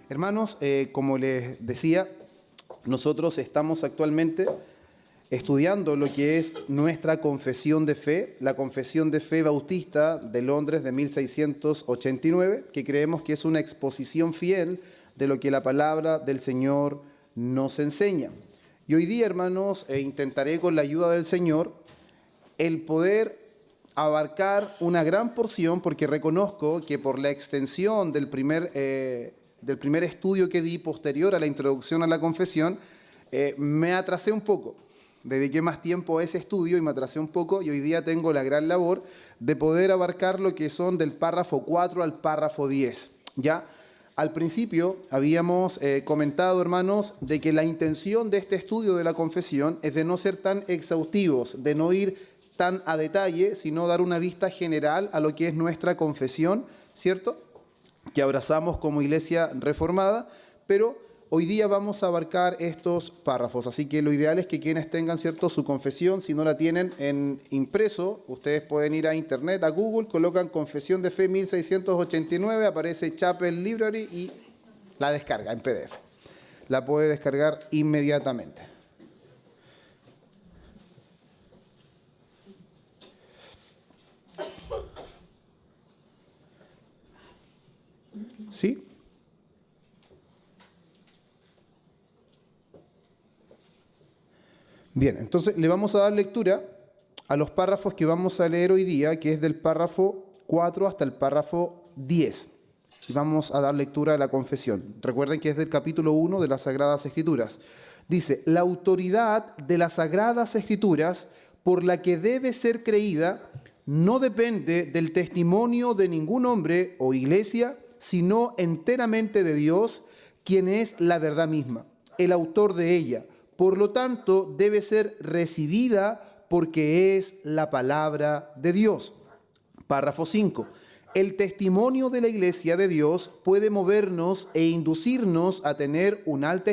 Hermanos, como les decía, nosotros estamos actualmente estudiando lo que es nuestra confesión de fe, la confesión de fe bautista de Londres de 1689, que creemos que es una exposición fiel de lo que la palabra del Señor nos enseña. Y hoy día, hermanos, intentaré con la ayuda del Señor el poder abarcar una gran porción, porque reconozco que por la extensión del primer estudio que di posterior a la introducción a la confesión, me atrasé un poco. Dediqué más tiempo a ese estudio y me atrasé un poco, y hoy día tengo la gran labor de poder abarcar lo que son del párrafo 4 al párrafo 10. ¿Ya? Al principio habíamos comentado, hermanos, de que la intención de este estudio de la confesión es de no ser tan exhaustivos, de no ir tan a detalle, sino dar una vista general a lo que es nuestra confesión, ¿cierto?, que abrazamos como iglesia reformada, pero hoy día vamos a abarcar estos párrafos, así que lo ideal es que quienes tengan, ¿cierto?, su confesión, si no la tienen en impreso, ustedes pueden ir a internet, a Google, colocan Confesión de Fe 1689, aparece Chapel Library y la descarga en PDF. La puede descargar inmediatamente. ¿Sí? Bien, entonces le vamos a dar lectura a los párrafos que vamos a leer hoy día, que es del párrafo 4 hasta el párrafo 10. Y vamos a dar lectura a la confesión. Recuerden que es del capítulo 1 de las Sagradas Escrituras. Dice: la autoridad de las Sagradas Escrituras por la que debe ser creída no depende del testimonio de ningún hombre o iglesia, sino enteramente de Dios, quien es la verdad misma, el autor de ella. Por lo tanto, debe ser recibida porque es la palabra de Dios. Párrafo 5. El testimonio de la Iglesia de Dios puede movernos e inducirnos a tener una alta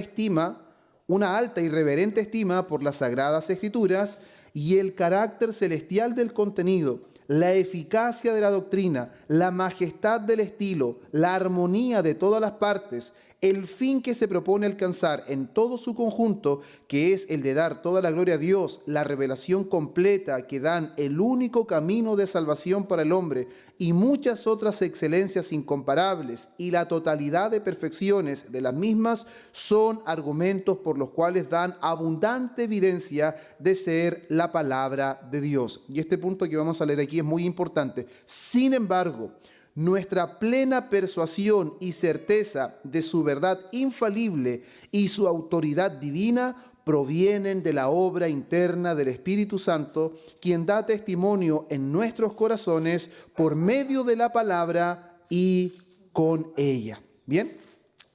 y reverente estima por las Sagradas Escrituras y el carácter celestial del contenido, la eficacia de la doctrina, la majestad del estilo, la armonía de todas las partes, el fin que se propone alcanzar en todo su conjunto, que es el de dar toda la gloria a Dios, la revelación completa que dan el único camino de salvación para el hombre y muchas otras excelencias incomparables y la totalidad de perfecciones de las mismas son argumentos por los cuales dan abundante evidencia de ser la palabra de Dios. Y este punto que vamos a leer aquí es muy importante. Sin embargo, nuestra plena persuasión y certeza de su verdad infalible y su autoridad divina provienen de la obra interna del Espíritu Santo, quien da testimonio en nuestros corazones por medio de la palabra y con ella. Bien,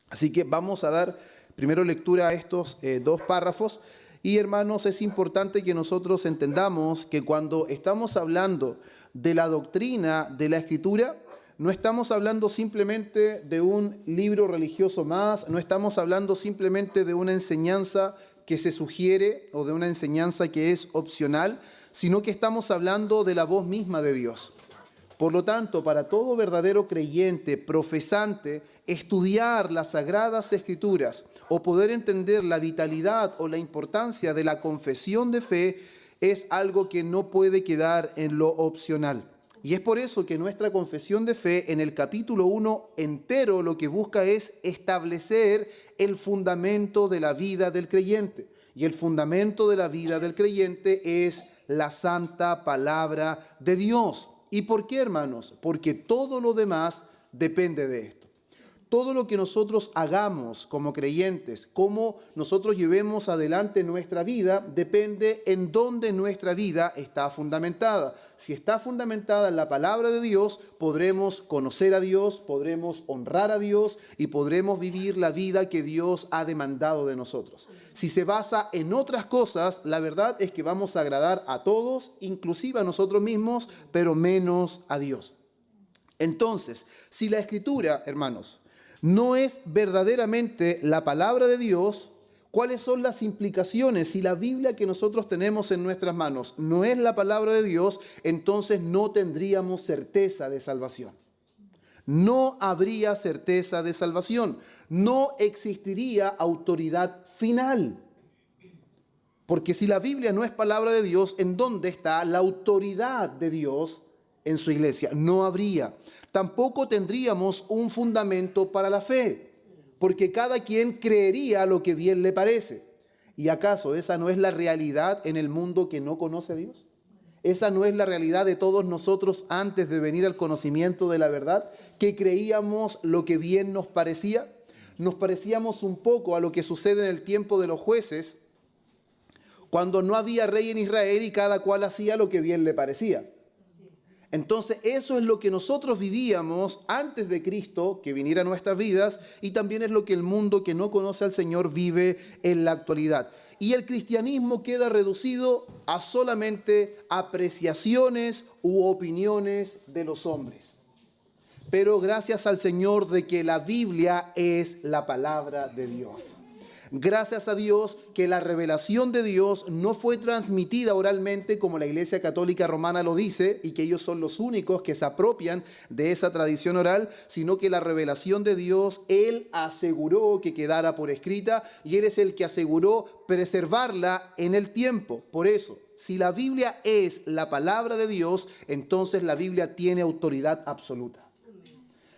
así que vamos a dar primero lectura a estos dos párrafos. Y hermanos, es importante que nosotros entendamos que cuando estamos hablando de la doctrina de la Escritura, no estamos hablando simplemente de un libro religioso más, no estamos hablando simplemente de una enseñanza que se sugiere o de una enseñanza que es opcional, sino que estamos hablando de la voz misma de Dios. Por lo tanto, para todo verdadero creyente, profesante, estudiar las Sagradas Escrituras o poder entender la vitalidad o la importancia de la confesión de fe es algo que no puede quedar en lo opcional. Y es por eso que nuestra confesión de fe en el capítulo 1 entero lo que busca es establecer el fundamento de la vida del creyente. Y el fundamento de la vida del creyente es la santa palabra de Dios. ¿Y por qué, hermanos? Porque todo lo demás depende de esto. Todo lo que nosotros hagamos como creyentes, cómo nosotros llevemos adelante nuestra vida, depende en dónde nuestra vida está fundamentada. Si está fundamentada en la palabra de Dios, podremos conocer a Dios, podremos honrar a Dios y podremos vivir la vida que Dios ha demandado de nosotros. Si se basa en otras cosas, la verdad es que vamos a agradar a todos, inclusive a nosotros mismos, pero menos a Dios. Entonces, si la Escritura, hermanos, no es verdaderamente la palabra de Dios, ¿cuáles son las implicaciones? Si la Biblia que nosotros tenemos en nuestras manos no es la palabra de Dios, entonces no tendríamos certeza de salvación. No habría certeza de salvación. no existiría autoridad final. Porque si la Biblia no es palabra de Dios, ¿en dónde está la autoridad de Dios en su iglesia? No habría. Tampoco tendríamos un fundamento para la fe, porque cada quien creería lo que bien le parece. ¿Y acaso esa no es la realidad en el mundo que no conoce a Dios? ¿Esa no es la realidad de todos nosotros antes de venir al conocimiento de la verdad? ¿Que creíamos lo que bien nos parecía? Nos parecíamos un poco a lo que sucede en el tiempo de los jueces, cuando no había rey en Israel y cada cual hacía lo que bien le parecía. Entonces eso es lo que nosotros vivíamos antes de Cristo, que viniera a nuestras vidas, y también es lo que el mundo que no conoce al Señor vive en la actualidad. Y el cristianismo queda reducido a solamente apreciaciones u opiniones de los hombres. Pero gracias al Señor de que la Biblia es la palabra de Dios. Gracias a Dios que la revelación de Dios no fue transmitida oralmente como la Iglesia Católica Romana lo dice, y que ellos son los únicos que se apropian de esa tradición oral, sino que la revelación de Dios, Él aseguró que quedara por escrita, y Él es el que aseguró preservarla en el tiempo. Por eso, si la Biblia es la palabra de Dios, entonces la Biblia tiene autoridad absoluta.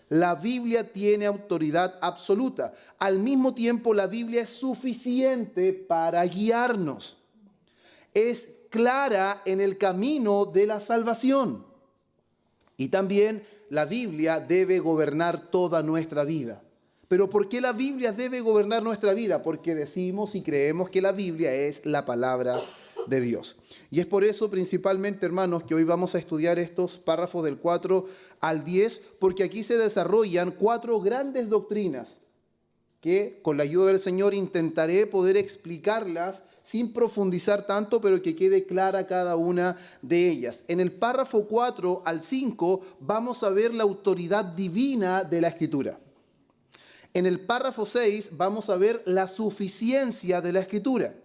La Biblia tiene autoridad absoluta. Al mismo tiempo, la Biblia es suficiente para guiarnos. Es clara en el camino de la salvación. Y también la Biblia debe gobernar toda nuestra vida. ¿Pero por qué la Biblia debe gobernar nuestra vida? Porque decimos y creemos que la Biblia es la palabra de Dios. Y es por eso principalmente, hermanos, que hoy vamos a estudiar estos párrafos del 4 al 10, porque aquí se desarrollan 4 grandes doctrinas que con la ayuda del Señor intentaré poder explicarlas sin profundizar tanto, pero que quede clara cada una de ellas. En el párrafo 4 al 5 vamos a ver la autoridad divina de la Escritura. En el párrafo 6 vamos a ver la suficiencia de la Escritura.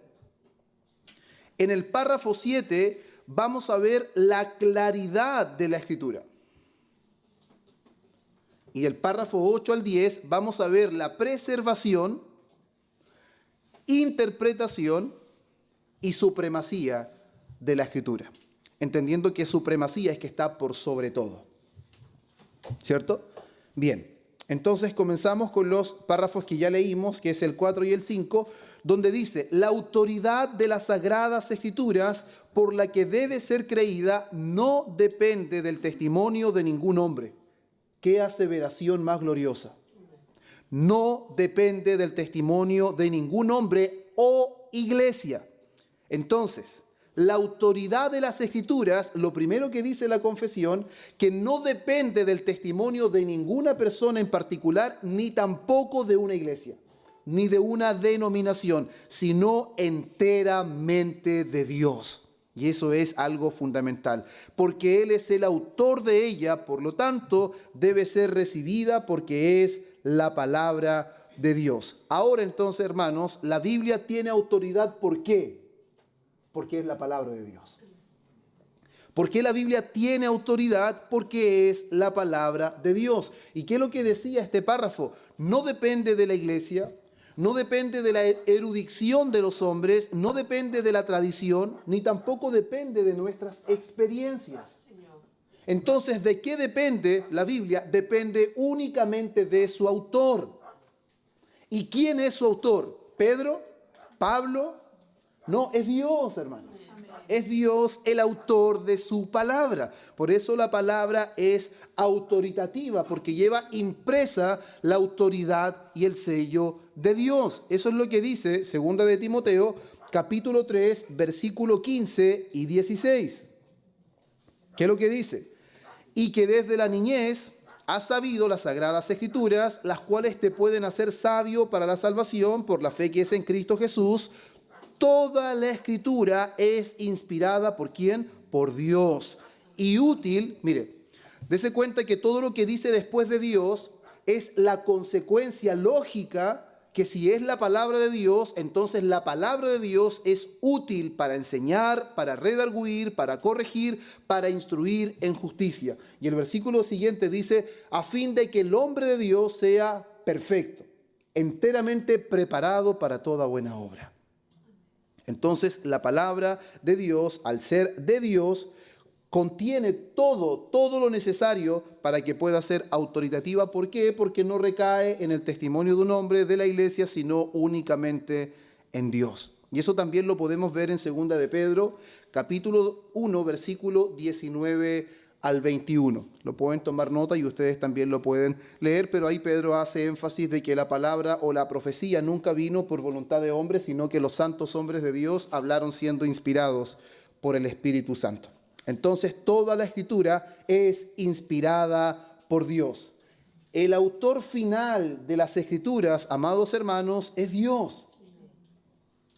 En el párrafo 7 vamos a ver la claridad de la Escritura. Y el párrafo 8 al 10 vamos a ver la preservación, interpretación y supremacía de la Escritura. Entendiendo que supremacía es que está por sobre todo. ¿Cierto? Bien, entonces comenzamos con los párrafos que ya leímos, que es el 4 y el 5, donde dice: la autoridad de las Sagradas Escrituras por la que debe ser creída no depende del testimonio de ningún hombre. ¡Qué aseveración más gloriosa! No depende del testimonio de ningún hombre o iglesia. Entonces, la autoridad de las Escrituras, lo primero que dice la confesión, que no depende del testimonio de ninguna persona en particular, ni tampoco de una iglesia, ni de una denominación, sino enteramente de Dios. Y eso es algo fundamental, porque Él es el autor de ella, por lo tanto, debe ser recibida porque es la palabra de Dios. Ahora entonces, hermanos, la Biblia tiene autoridad, ¿por qué? Porque es la palabra de Dios. ¿Por qué la Biblia tiene autoridad? Porque es la palabra de Dios. ¿Y qué es lo que decía este párrafo? No depende de la iglesia, no depende de la erudición de los hombres, no depende de la tradición, ni tampoco depende de nuestras experiencias. Entonces, ¿de qué depende la Biblia? Depende únicamente de su autor. ¿Y quién es su autor? ¿Pedro? ¿Pablo? No, es Dios, hermanos. Es Dios el autor de su palabra. Por eso la palabra es autoritativa, porque lleva impresa la autoridad y el sello de Dios. Eso es lo que dice 2 de Timoteo, capítulo 3, versículo 15 y 16. ¿Qué es lo que dice? Y que desde la niñez has sabido las sagradas escrituras, las cuales te pueden hacer sabio para la salvación por la fe que es en Cristo Jesús. Toda la escritura es inspirada ¿por quién? Por Dios. Y útil, mire, dése cuenta que todo lo que dice después de Dios es la consecuencia lógica, que si es la palabra de Dios, entonces la palabra de Dios es útil para enseñar, para redarguir, para corregir, para instruir en justicia. Y el versículo siguiente dice: a fin de que el hombre de Dios sea perfecto, enteramente preparado para toda buena obra. Entonces, la palabra de Dios, al ser de Dios, contiene todo lo necesario para que pueda ser autoritativa. ¿Por qué? Porque no recae en el testimonio de un hombre de la iglesia, sino únicamente en Dios. Y eso también lo podemos ver en 2 de Pedro, capítulo 1, versículo 19 al 21. Lo pueden tomar nota y ustedes también lo pueden leer, pero ahí Pedro hace énfasis de que la palabra o la profecía nunca vino por voluntad de hombres, sino que los santos hombres de Dios hablaron siendo inspirados por el Espíritu Santo. Entonces, toda la Escritura es inspirada por Dios. El autor final de las Escrituras, amados hermanos, es Dios.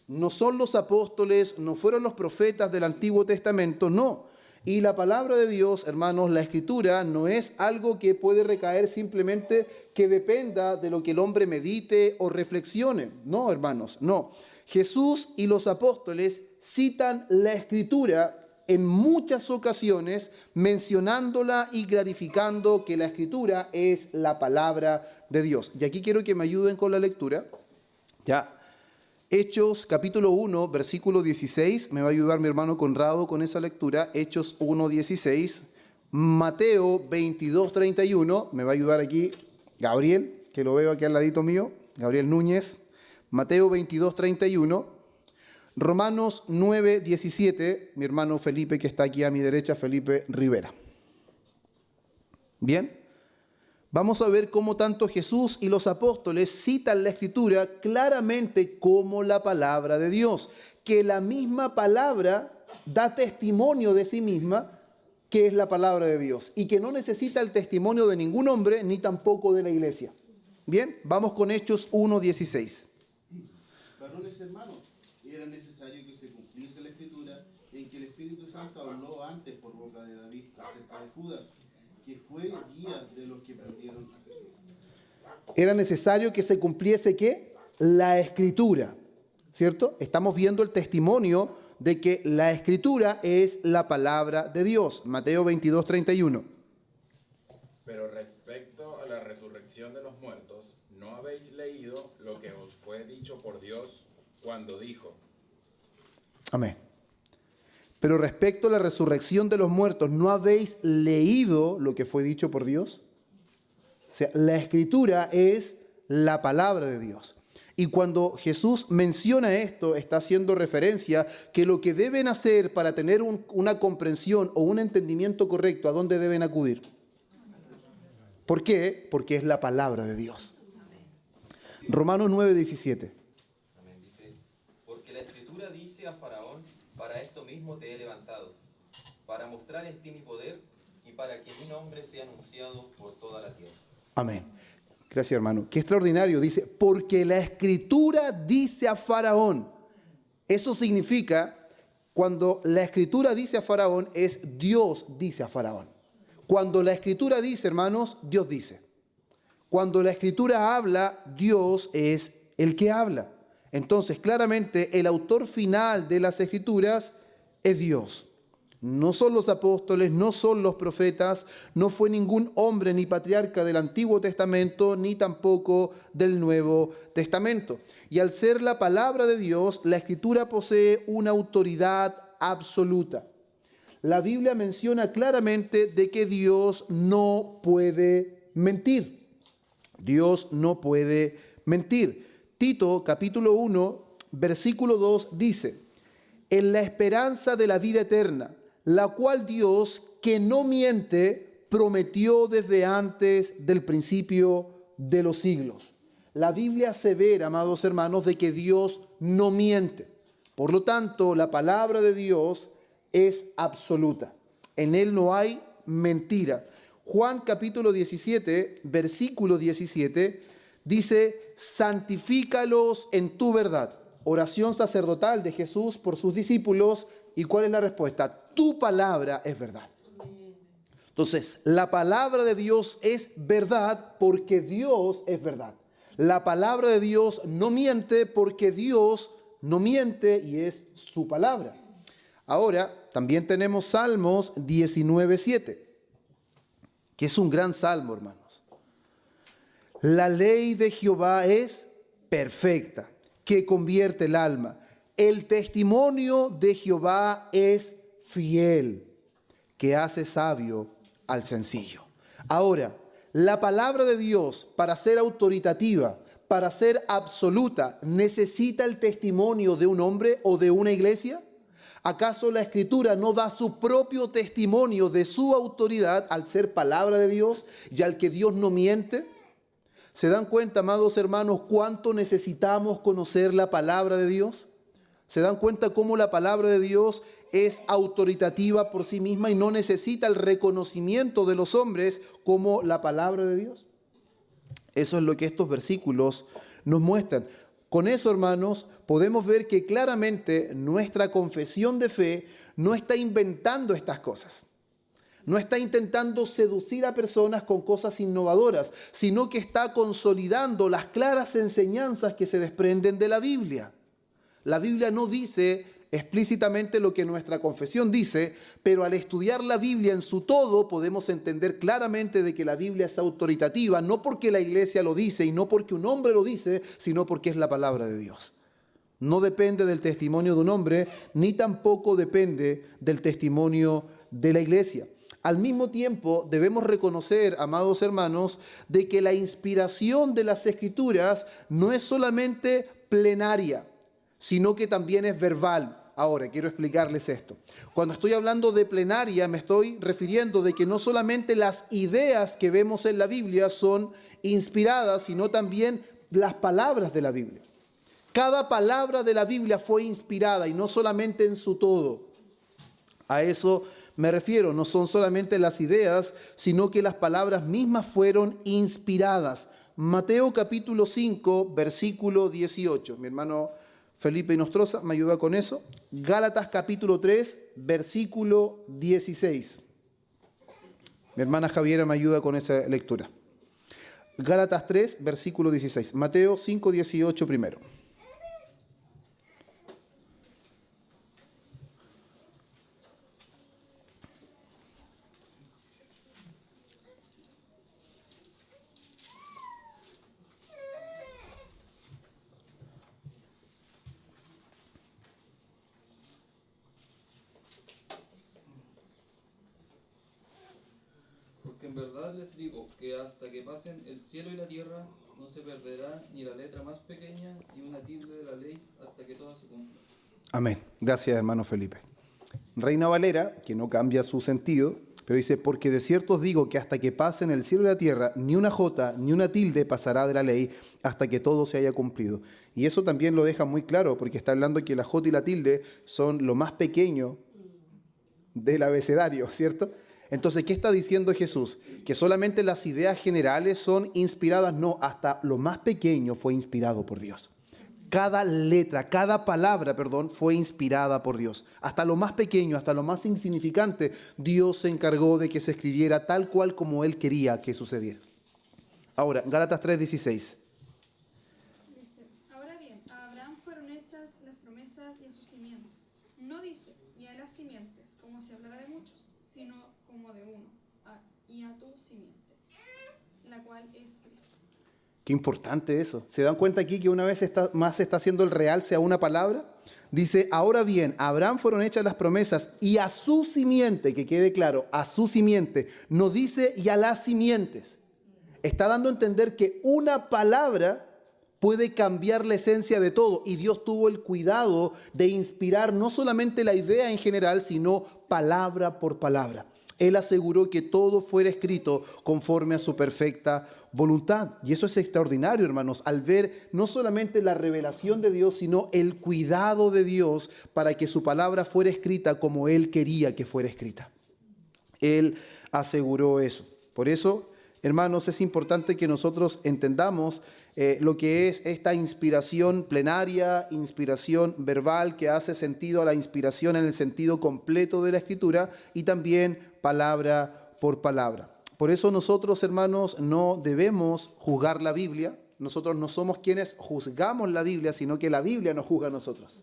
No son los apóstoles, no fueron los profetas del Antiguo Testamento, no. Y la palabra de Dios, hermanos, la Escritura no es algo que puede recaer simplemente que dependa de lo que el hombre medite o reflexione. No, hermanos, no. Jesús y los apóstoles citan la Escritura en muchas ocasiones, mencionándola y clarificando que la Escritura es la palabra de Dios. Y aquí quiero que me ayuden con la lectura. Ya. Hechos capítulo 1, versículo 16, me va a ayudar mi hermano Conrado con esa lectura. Hechos 1, 16. Mateo 22, 31, me va a ayudar aquí Gabriel, que lo veo aquí al ladito mío, Gabriel Núñez. Mateo 22, 31. Romanos 9, 17, mi hermano Felipe, que está aquí a mi derecha, Felipe Rivera. Bien, vamos a ver cómo tanto Jesús y los apóstoles citan la Escritura claramente como la palabra de Dios, que la misma palabra da testimonio de sí misma que es la palabra de Dios y que no necesita el testimonio de ningún hombre ni tampoco de la iglesia. Bien, vamos con Hechos 1, 16. Varones hermanos, era necesario que se cumpliese la Escritura en que el Espíritu Santo habló antes por boca de David acerca de Judas, que fue guía de los que prendieron a Jesús. Era necesario que se cumpliese ¿qué? La Escritura, ¿cierto? Estamos viendo el testimonio de que la Escritura es la palabra de Dios. Mateo 22, 31. Pero respecto a la resurrección de los muertos, ¿no habéis leído lo que os fue dicho por Dios cuando dijo? Amén. Pero respecto a la resurrección de los muertos, ¿no habéis leído lo que fue dicho por Dios? O sea, la Escritura es la palabra de Dios. Y cuando Jesús menciona esto, está haciendo referencia que lo que deben hacer para tener una comprensión o un entendimiento correcto, ¿a dónde deben acudir? ¿Por qué? Porque es la palabra de Dios. Romanos 9, 17. Amén. Dice, porque la Escritura dice a Faraón, para esto mismo te he levantado, para mostrar en ti mi poder y para que mi nombre sea anunciado por toda la tierra. Amén. Gracias, hermano. Qué extraordinario. Dice, porque la Escritura dice a Faraón. Eso significa, cuando la Escritura dice a Faraón, es Dios dice a Faraón. Cuando la Escritura dice, hermanos, Dios dice. Cuando la Escritura habla, Dios es el que habla. Entonces, claramente, el autor final de las Escrituras es Dios. No son los apóstoles, no son los profetas, no fue ningún hombre ni patriarca del Antiguo Testamento, ni tampoco del Nuevo Testamento. Y al ser la palabra de Dios, la Escritura posee una autoridad absoluta. La Biblia menciona claramente de que Dios no puede mentir. Dios no puede mentir. Tito, capítulo 1, versículo 2 dice, en la esperanza de la vida eterna, la cual Dios, que no miente, prometió desde antes del principio de los siglos. La Biblia asevera, amados hermanos, de que Dios no miente. Por lo tanto, la palabra de Dios es absoluta. En Él no hay mentira. Juan capítulo 17, versículo 17, dice, santifícalos en tu verdad. Oración sacerdotal de Jesús por sus discípulos. ¿Y cuál es la respuesta? Tu palabra es verdad. Entonces, la palabra de Dios es verdad porque Dios es verdad. La palabra de Dios no miente porque Dios no miente y es su palabra. Ahora, también tenemos Salmos 19:7, que es un gran salmo, hermanos. La ley de Jehová es perfecta, que convierte el alma. El testimonio de Jehová es fiel, que hace sabio al sencillo. Ahora, la palabra de Dios, para ser autoritativa, para ser absoluta, ¿necesita el testimonio de un hombre o de una iglesia? ¿Acaso la Escritura no da su propio testimonio de su autoridad al ser palabra de Dios y al que Dios no miente? ¿Se dan cuenta, amados hermanos, cuánto necesitamos conocer la palabra de Dios? ¿Se dan cuenta cómo la palabra de Dios es autoritativa por sí misma y no necesita el reconocimiento de los hombres como la palabra de Dios? Eso es lo que estos versículos nos muestran. Con eso, hermanos, podemos ver que claramente nuestra confesión de fe no está inventando estas cosas. No está intentando seducir a personas con cosas innovadoras, sino que está consolidando las claras enseñanzas que se desprenden de la Biblia. La Biblia no dice explícitamente lo que nuestra confesión dice, pero al estudiar la Biblia en su todo podemos entender claramente de que la Biblia es autoritativa, no porque la iglesia lo dice y no porque un hombre lo dice, sino porque es la palabra de Dios. No depende del testimonio de un hombre, ni tampoco depende del testimonio de la iglesia. Al mismo tiempo, debemos reconocer, amados hermanos, de que la inspiración de las Escrituras no es solamente plenaria, sino que también es verbal. Ahora, quiero explicarles esto. Cuando estoy hablando de plenaria, me estoy refiriendo de que no solamente las ideas que vemos en la Biblia son inspiradas, sino también las palabras de la Biblia. Cada palabra de la Biblia fue inspirada y no solamente en su todo. A eso me refiero, no son solamente las ideas, sino que las palabras mismas fueron inspiradas. Mateo capítulo 5, versículo 18. Mi hermano Felipe Inostroza me ayuda con eso. Gálatas capítulo 3, versículo 16. Mi hermana Javiera me ayuda con esa lectura. Gálatas 3, versículo 16. Mateo 5, 18 primero. Porque en verdad les digo que hasta que pasen el cielo y la tierra, no se perderá ni la letra más pequeña ni una tilde de la ley hasta que toda se cumpla. Amén. Gracias, hermano Felipe. Reina Valera, que no cambia su sentido, pero dice, porque de cierto os digo que hasta que pasen el cielo y la tierra, ni una jota ni una tilde pasará de la ley hasta que todo se haya cumplido. Y eso también lo deja muy claro, porque está hablando que la jota y la tilde son lo más pequeño del abecedario, ¿cierto? Entonces, ¿qué está diciendo Jesús? ¿Que solamente las ideas generales son inspiradas? No, hasta lo más pequeño fue inspirado por Dios. Cada letra, cada palabra, fue inspirada por Dios. Hasta lo más pequeño, hasta lo más insignificante, Dios se encargó de que se escribiera tal cual como Él quería que sucediera. Ahora, Gálatas 3:16. Dice, ahora bien, a Abraham fueron hechas las promesas y a su simiente. No dice, y a las simientes, como si hablara de muchos, sino como de uno, y a tu simiente, la cual es Cristo. Qué importante eso. ¿Se dan cuenta aquí que una vez más se está haciendo el realce a una palabra? Dice, ahora bien, a Abraham fueron hechas las promesas y a su simiente, que quede claro, a su simiente. No dice y a las simientes. Está dando a entender que una palabra puede cambiar la esencia de todo. Y Dios tuvo el cuidado de inspirar no solamente la idea en general, sino palabra por palabra. Él aseguró que todo fuera escrito conforme a su perfecta voluntad. Y eso es extraordinario, hermanos, al ver no solamente la revelación de Dios, sino el cuidado de Dios para que su palabra fuera escrita como Él quería que fuera escrita. Él aseguró eso. Por eso, hermanos, es importante que nosotros entendamos lo que es esta inspiración plenaria, inspiración verbal, que hace sentido a la inspiración en el sentido completo de la Escritura, y también palabra por palabra. Por eso nosotros, hermanos, no debemos juzgar la Biblia. Nosotros no somos quienes juzgamos la Biblia, sino que la Biblia nos juzga a nosotros.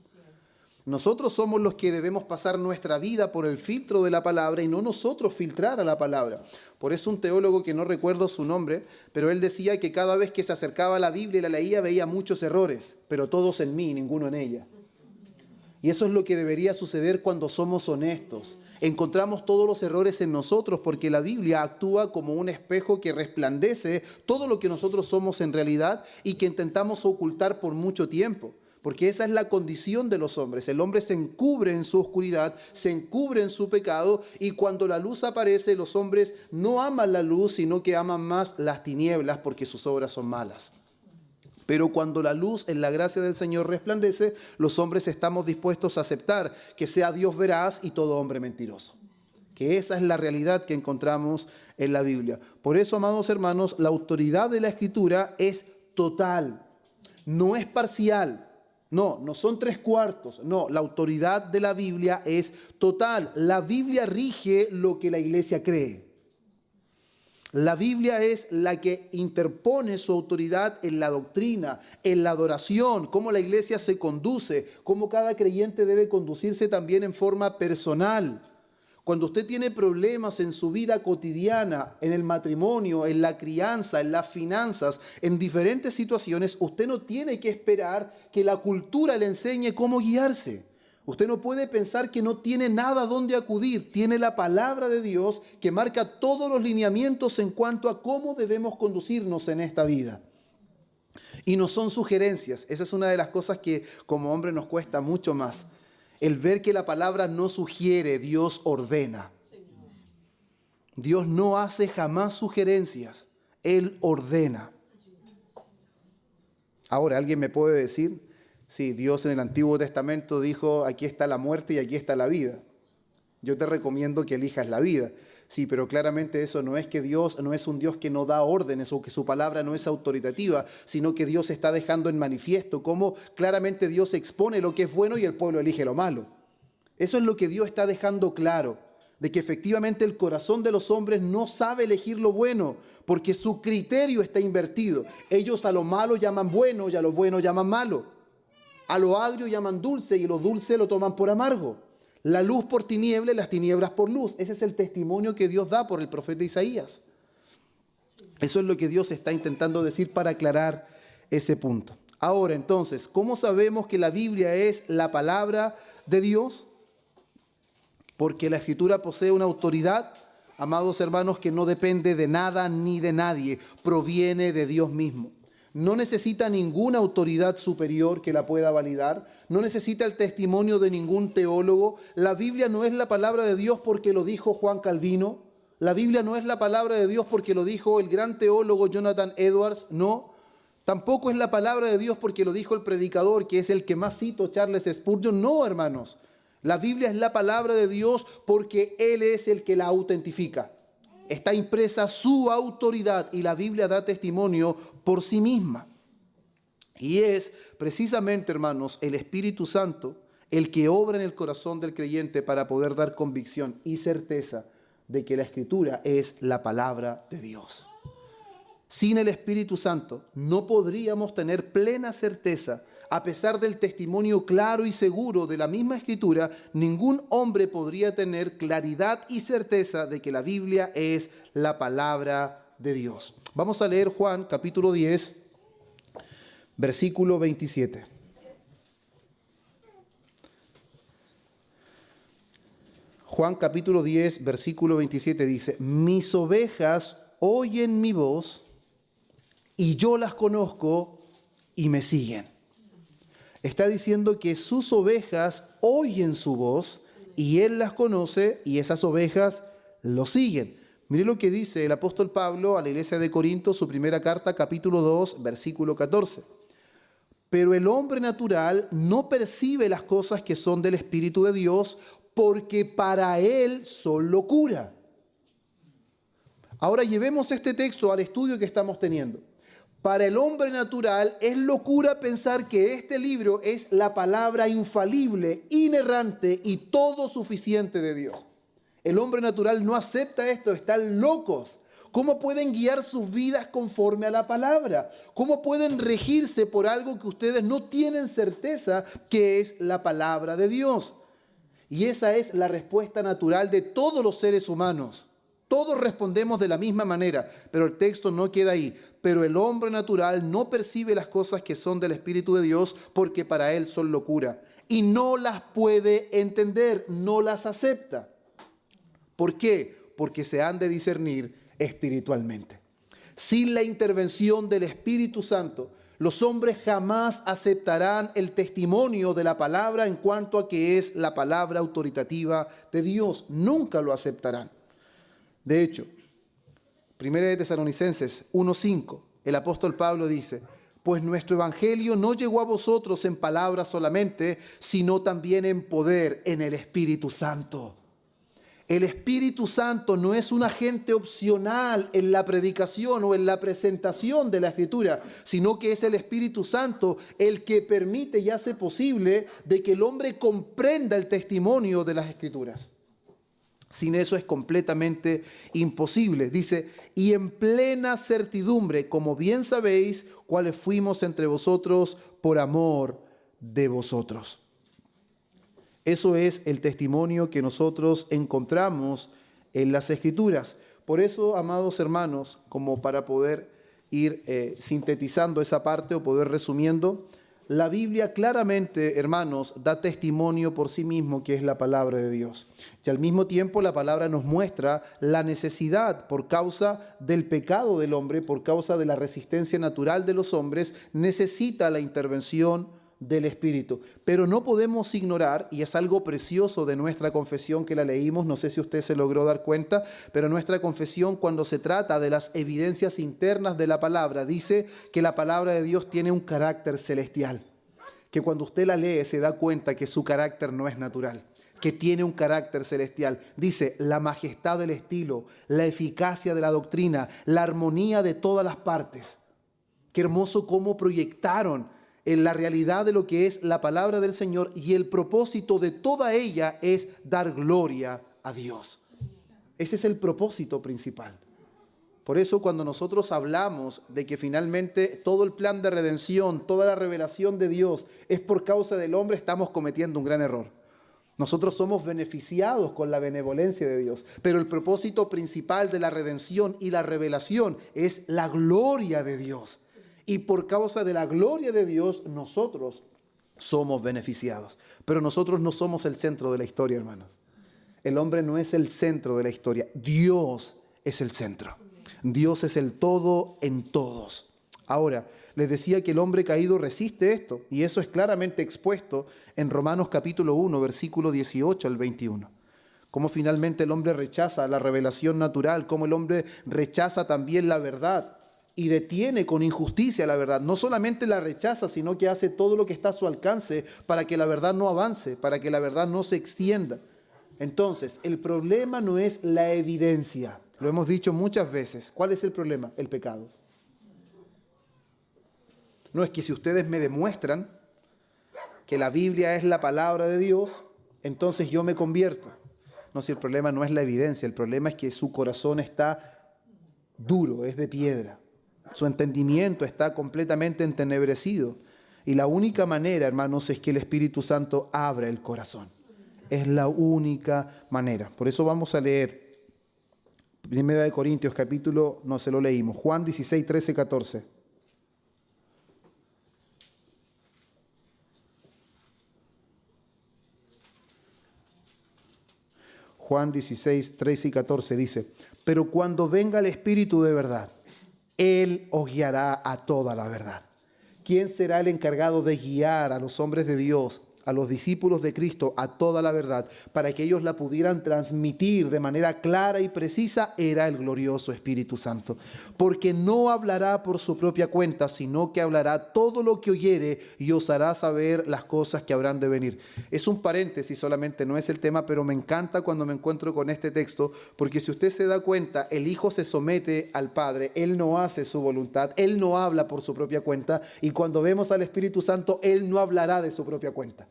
Nosotros somos los que debemos pasar nuestra vida por el filtro de la palabra y no nosotros filtrar a la palabra. Por eso un teólogo que no recuerdo su nombre, pero él decía que cada vez que se acercaba a la Biblia y la leía veía muchos errores, pero todos en mí y ninguno en ella. Y eso es lo que debería suceder cuando somos honestos. Encontramos todos los errores en nosotros porque la Biblia actúa como un espejo que resplandece todo lo que nosotros somos en realidad y que intentamos ocultar por mucho tiempo. Porque esa es la condición de los hombres. El hombre se encubre en su oscuridad, se encubre en su pecado y cuando la luz aparece, los hombres no aman la luz, sino que aman más las tinieblas porque sus obras son malas. Pero cuando la luz en la gracia del Señor resplandece, los hombres estamos dispuestos a aceptar que sea Dios veraz y todo hombre mentiroso. Que esa es la realidad que encontramos en la Biblia. Por eso, amados hermanos, la autoridad de la Escritura es total, no es parcial. No son 3/4, no, la autoridad de la Biblia es total. La Biblia rige lo que la iglesia cree. La Biblia es la que interpone su autoridad en la doctrina, en la adoración, cómo la iglesia se conduce, cómo cada creyente debe conducirse también en forma personal. Cuando usted tiene problemas en su vida cotidiana, en el matrimonio, en la crianza, en las finanzas, en diferentes situaciones, usted no tiene que esperar que la cultura le enseñe cómo guiarse. Usted no puede pensar que no tiene nada donde acudir. Tiene la palabra de Dios que marca todos los lineamientos en cuanto a cómo debemos conducirnos en esta vida. Y no son sugerencias. Esa es una de las cosas que como hombre nos cuesta mucho más. El ver que la palabra no sugiere, Dios ordena. Dios no hace jamás sugerencias, Él ordena. Ahora, ¿alguien me puede decir? Sí, Dios en el Antiguo Testamento dijo, aquí está la muerte y aquí está la vida. Yo te recomiendo que elijas la vida. Sí, pero claramente eso no es que Dios no es un Dios que no da órdenes o que su palabra no es autoritativa, sino que Dios está dejando en manifiesto cómo claramente Dios expone lo que es bueno y el pueblo elige lo malo. Eso es lo que Dios está dejando claro, de que efectivamente el corazón de los hombres no sabe elegir lo bueno, porque su criterio está invertido. Ellos a lo malo llaman bueno y a lo bueno llaman malo. A lo agrio llaman dulce y lo dulce lo toman por amargo. La luz por tiniebla y las tinieblas por luz. Ese es el testimonio que Dios da por el profeta Isaías. Eso es lo que Dios está intentando decir para aclarar ese punto. Ahora, entonces, ¿cómo sabemos que la Biblia es la palabra de Dios? Porque la Escritura posee una autoridad, amados hermanos, que no depende de nada ni de nadie. Proviene de Dios mismo. No necesita ninguna autoridad superior que la pueda validar. No necesita el testimonio de ningún teólogo. La Biblia no es la palabra de Dios porque lo dijo Juan Calvino. La Biblia no es la palabra de Dios porque lo dijo el gran teólogo Jonathan Edwards. No. Tampoco es la palabra de Dios porque lo dijo el predicador, que es el que más cito, Charles Spurgeon. No, hermanos. La Biblia es la palabra de Dios porque Él es el que la autentifica. Está impresa su autoridad y la Biblia da testimonio por sí misma. Y es precisamente, hermanos, el Espíritu Santo el que obra en el corazón del creyente para poder dar convicción y certeza de que la Escritura es la palabra de Dios. Sin el Espíritu Santo no podríamos tener plena certeza. A pesar del testimonio claro y seguro de la misma Escritura, ningún hombre podría tener claridad y certeza de que la Biblia es la palabra de Dios. Vamos a leer Juan capítulo 10, versículo 27. Juan capítulo 10, versículo 27 dice: mis ovejas oyen mi voz y yo las conozco y me siguen. Está diciendo que sus ovejas oyen su voz y Él las conoce y esas ovejas lo siguen. Mire lo que dice el apóstol Pablo a la iglesia de Corinto, su primera carta, capítulo 2, versículo 14. Pero el hombre natural no percibe las cosas que son del Espíritu de Dios porque para él son locura. Ahora llevemos este texto al estudio que estamos teniendo. Para el hombre natural es locura pensar que este libro es la palabra infalible, inerrante y todo suficiente de Dios. El hombre natural no acepta esto, están locos. ¿Cómo pueden guiar sus vidas conforme a la palabra? ¿Cómo pueden regirse por algo que ustedes no tienen certeza que es la palabra de Dios? Y esa es la respuesta natural de todos los seres humanos. Todos respondemos de la misma manera, pero el texto no queda ahí. Pero el hombre natural no percibe las cosas que son del Espíritu de Dios porque para él son locura. Y no las puede entender, no las acepta. ¿Por qué? Porque se han de discernir espiritualmente. Sin la intervención del Espíritu Santo, los hombres jamás aceptarán el testimonio de la palabra en cuanto a que es la palabra autoritativa de Dios. Nunca lo aceptarán. De hecho, 1 de Tesalonicenses 1:5, el apóstol Pablo dice: pues nuestro evangelio no llegó a vosotros en palabras solamente, sino también en poder, en el Espíritu Santo. El Espíritu Santo no es un agente opcional en la predicación o en la presentación de la Escritura, sino que es el Espíritu Santo el que permite y hace posible de que el hombre comprenda el testimonio de las Escrituras. Sin eso es completamente imposible. Dice, y en plena certidumbre, como bien sabéis, cuáles fuimos entre vosotros por amor de vosotros. Eso es el testimonio que nosotros encontramos en las Escrituras. Por eso, amados hermanos, como para poder ir sintetizando esa parte o poder resumiendo, la Biblia claramente, hermanos, da testimonio por sí mismo que es la palabra de Dios. Y al mismo tiempo la palabra nos muestra la necesidad por causa del pecado del hombre, por causa de la resistencia natural de los hombres, necesita la intervención del Espíritu. Pero no podemos ignorar, y es algo precioso de nuestra confesión que la leímos, no sé si usted se logró dar cuenta, pero nuestra confesión, cuando se trata de las evidencias internas de la palabra, dice que la palabra de Dios tiene un carácter celestial, que cuando usted la lee se da cuenta que su carácter no es natural, que tiene un carácter celestial. Dice, la majestad del estilo, la eficacia de la doctrina, la armonía de todas las partes. Qué hermoso cómo proyectaron en la realidad de lo que es la palabra del Señor, y el propósito de toda ella es dar gloria a Dios. Ese es el propósito principal. Por eso cuando nosotros hablamos de que finalmente todo el plan de redención, toda la revelación de Dios es por causa del hombre, estamos cometiendo un gran error. Nosotros somos beneficiados con la benevolencia de Dios, pero el propósito principal de la redención y la revelación es la gloria de Dios. Y por causa de la gloria de Dios, nosotros somos beneficiados. Pero nosotros no somos el centro de la historia, hermanos. El hombre no es el centro de la historia. Dios es el centro. Dios es el todo en todos. Ahora, les decía que el hombre caído resiste esto. Y eso es claramente expuesto en Romanos capítulo 1, versículo 18 al 21. Cómo finalmente el hombre rechaza la revelación natural. Cómo el hombre rechaza también la verdad. Y detiene con injusticia la verdad. No solamente la rechaza, sino que hace todo lo que está a su alcance para que la verdad no avance, para que la verdad no se extienda. Entonces, el problema no es la evidencia. Lo hemos dicho muchas veces. ¿Cuál es el problema? El pecado. No es que si ustedes me demuestran que la Biblia es la palabra de Dios, entonces yo me convierto. No, si el problema no es la evidencia, el problema es que su corazón está duro, es de piedra. Su entendimiento está completamente entenebrecido. Y la única manera, hermanos, es que el Espíritu Santo abra el corazón. Es la única manera. Por eso vamos a leer 1 Corintios capítulo, no se lo leímos, Juan 16, 13, 14. Juan 16, 13 y 14 dice, pero cuando venga el Espíritu de verdad, Él os guiará a toda la verdad. ¿Quién será el encargado de guiar a los hombres de Dios, a los discípulos de Cristo, a toda la verdad, para que ellos la pudieran transmitir de manera clara y precisa? Era el glorioso Espíritu Santo. Porque no hablará por su propia cuenta, sino que hablará todo lo que oyere y os hará saber las cosas que habrán de venir. Es un paréntesis solamente, no es el tema, pero me encanta cuando me encuentro con este texto, porque si usted se da cuenta, el Hijo se somete al Padre, Él no hace su voluntad, Él no habla por su propia cuenta, y cuando vemos al Espíritu Santo, Él no hablará de su propia cuenta.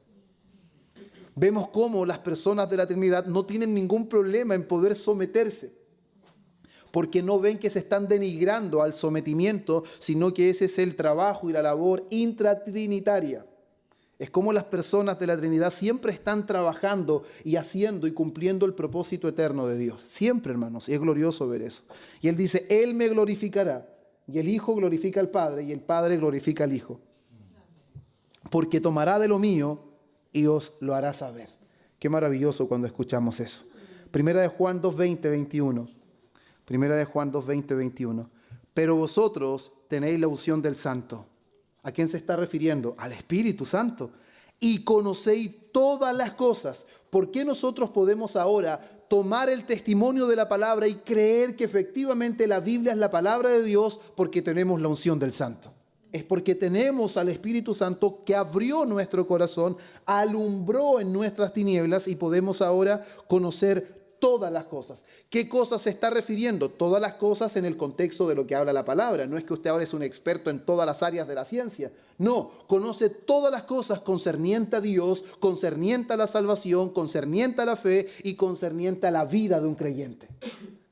Vemos cómo las personas de la Trinidad no tienen ningún problema en poder someterse. porque no ven que se están denigrando al sometimiento, sino que ese es el trabajo y la labor intratrinitaria. Es como las personas de la Trinidad siempre están trabajando y haciendo y cumpliendo el propósito eterno de Dios. Siempre, hermanos, y es glorioso ver eso. Y Él dice, Él me glorificará, y el Hijo glorifica al Padre, y el Padre glorifica al Hijo. Porque tomará de lo mío y os lo hará saber. Qué maravilloso cuando escuchamos eso. Primera de Juan 2:20, 21. Primera de Juan 2:20, 21. Pero vosotros tenéis la unción del Santo. ¿A quién se está refiriendo? Al Espíritu Santo. Y conocéis todas las cosas. ¿Por qué nosotros podemos ahora tomar el testimonio de la palabra y creer que efectivamente la Biblia es la palabra de Dios? Porque tenemos la unción del Santo. Es porque tenemos al Espíritu Santo que abrió nuestro corazón, alumbró en nuestras tinieblas y podemos ahora conocer todas las cosas. ¿Qué cosas se está refiriendo? Todas las cosas en el contexto de lo que habla la palabra. No es que usted ahora es un experto en todas las áreas de la ciencia. No, conoce todas las cosas concerniente a Dios, concerniente a la salvación, concerniente a la fe y concerniente a la vida de un creyente.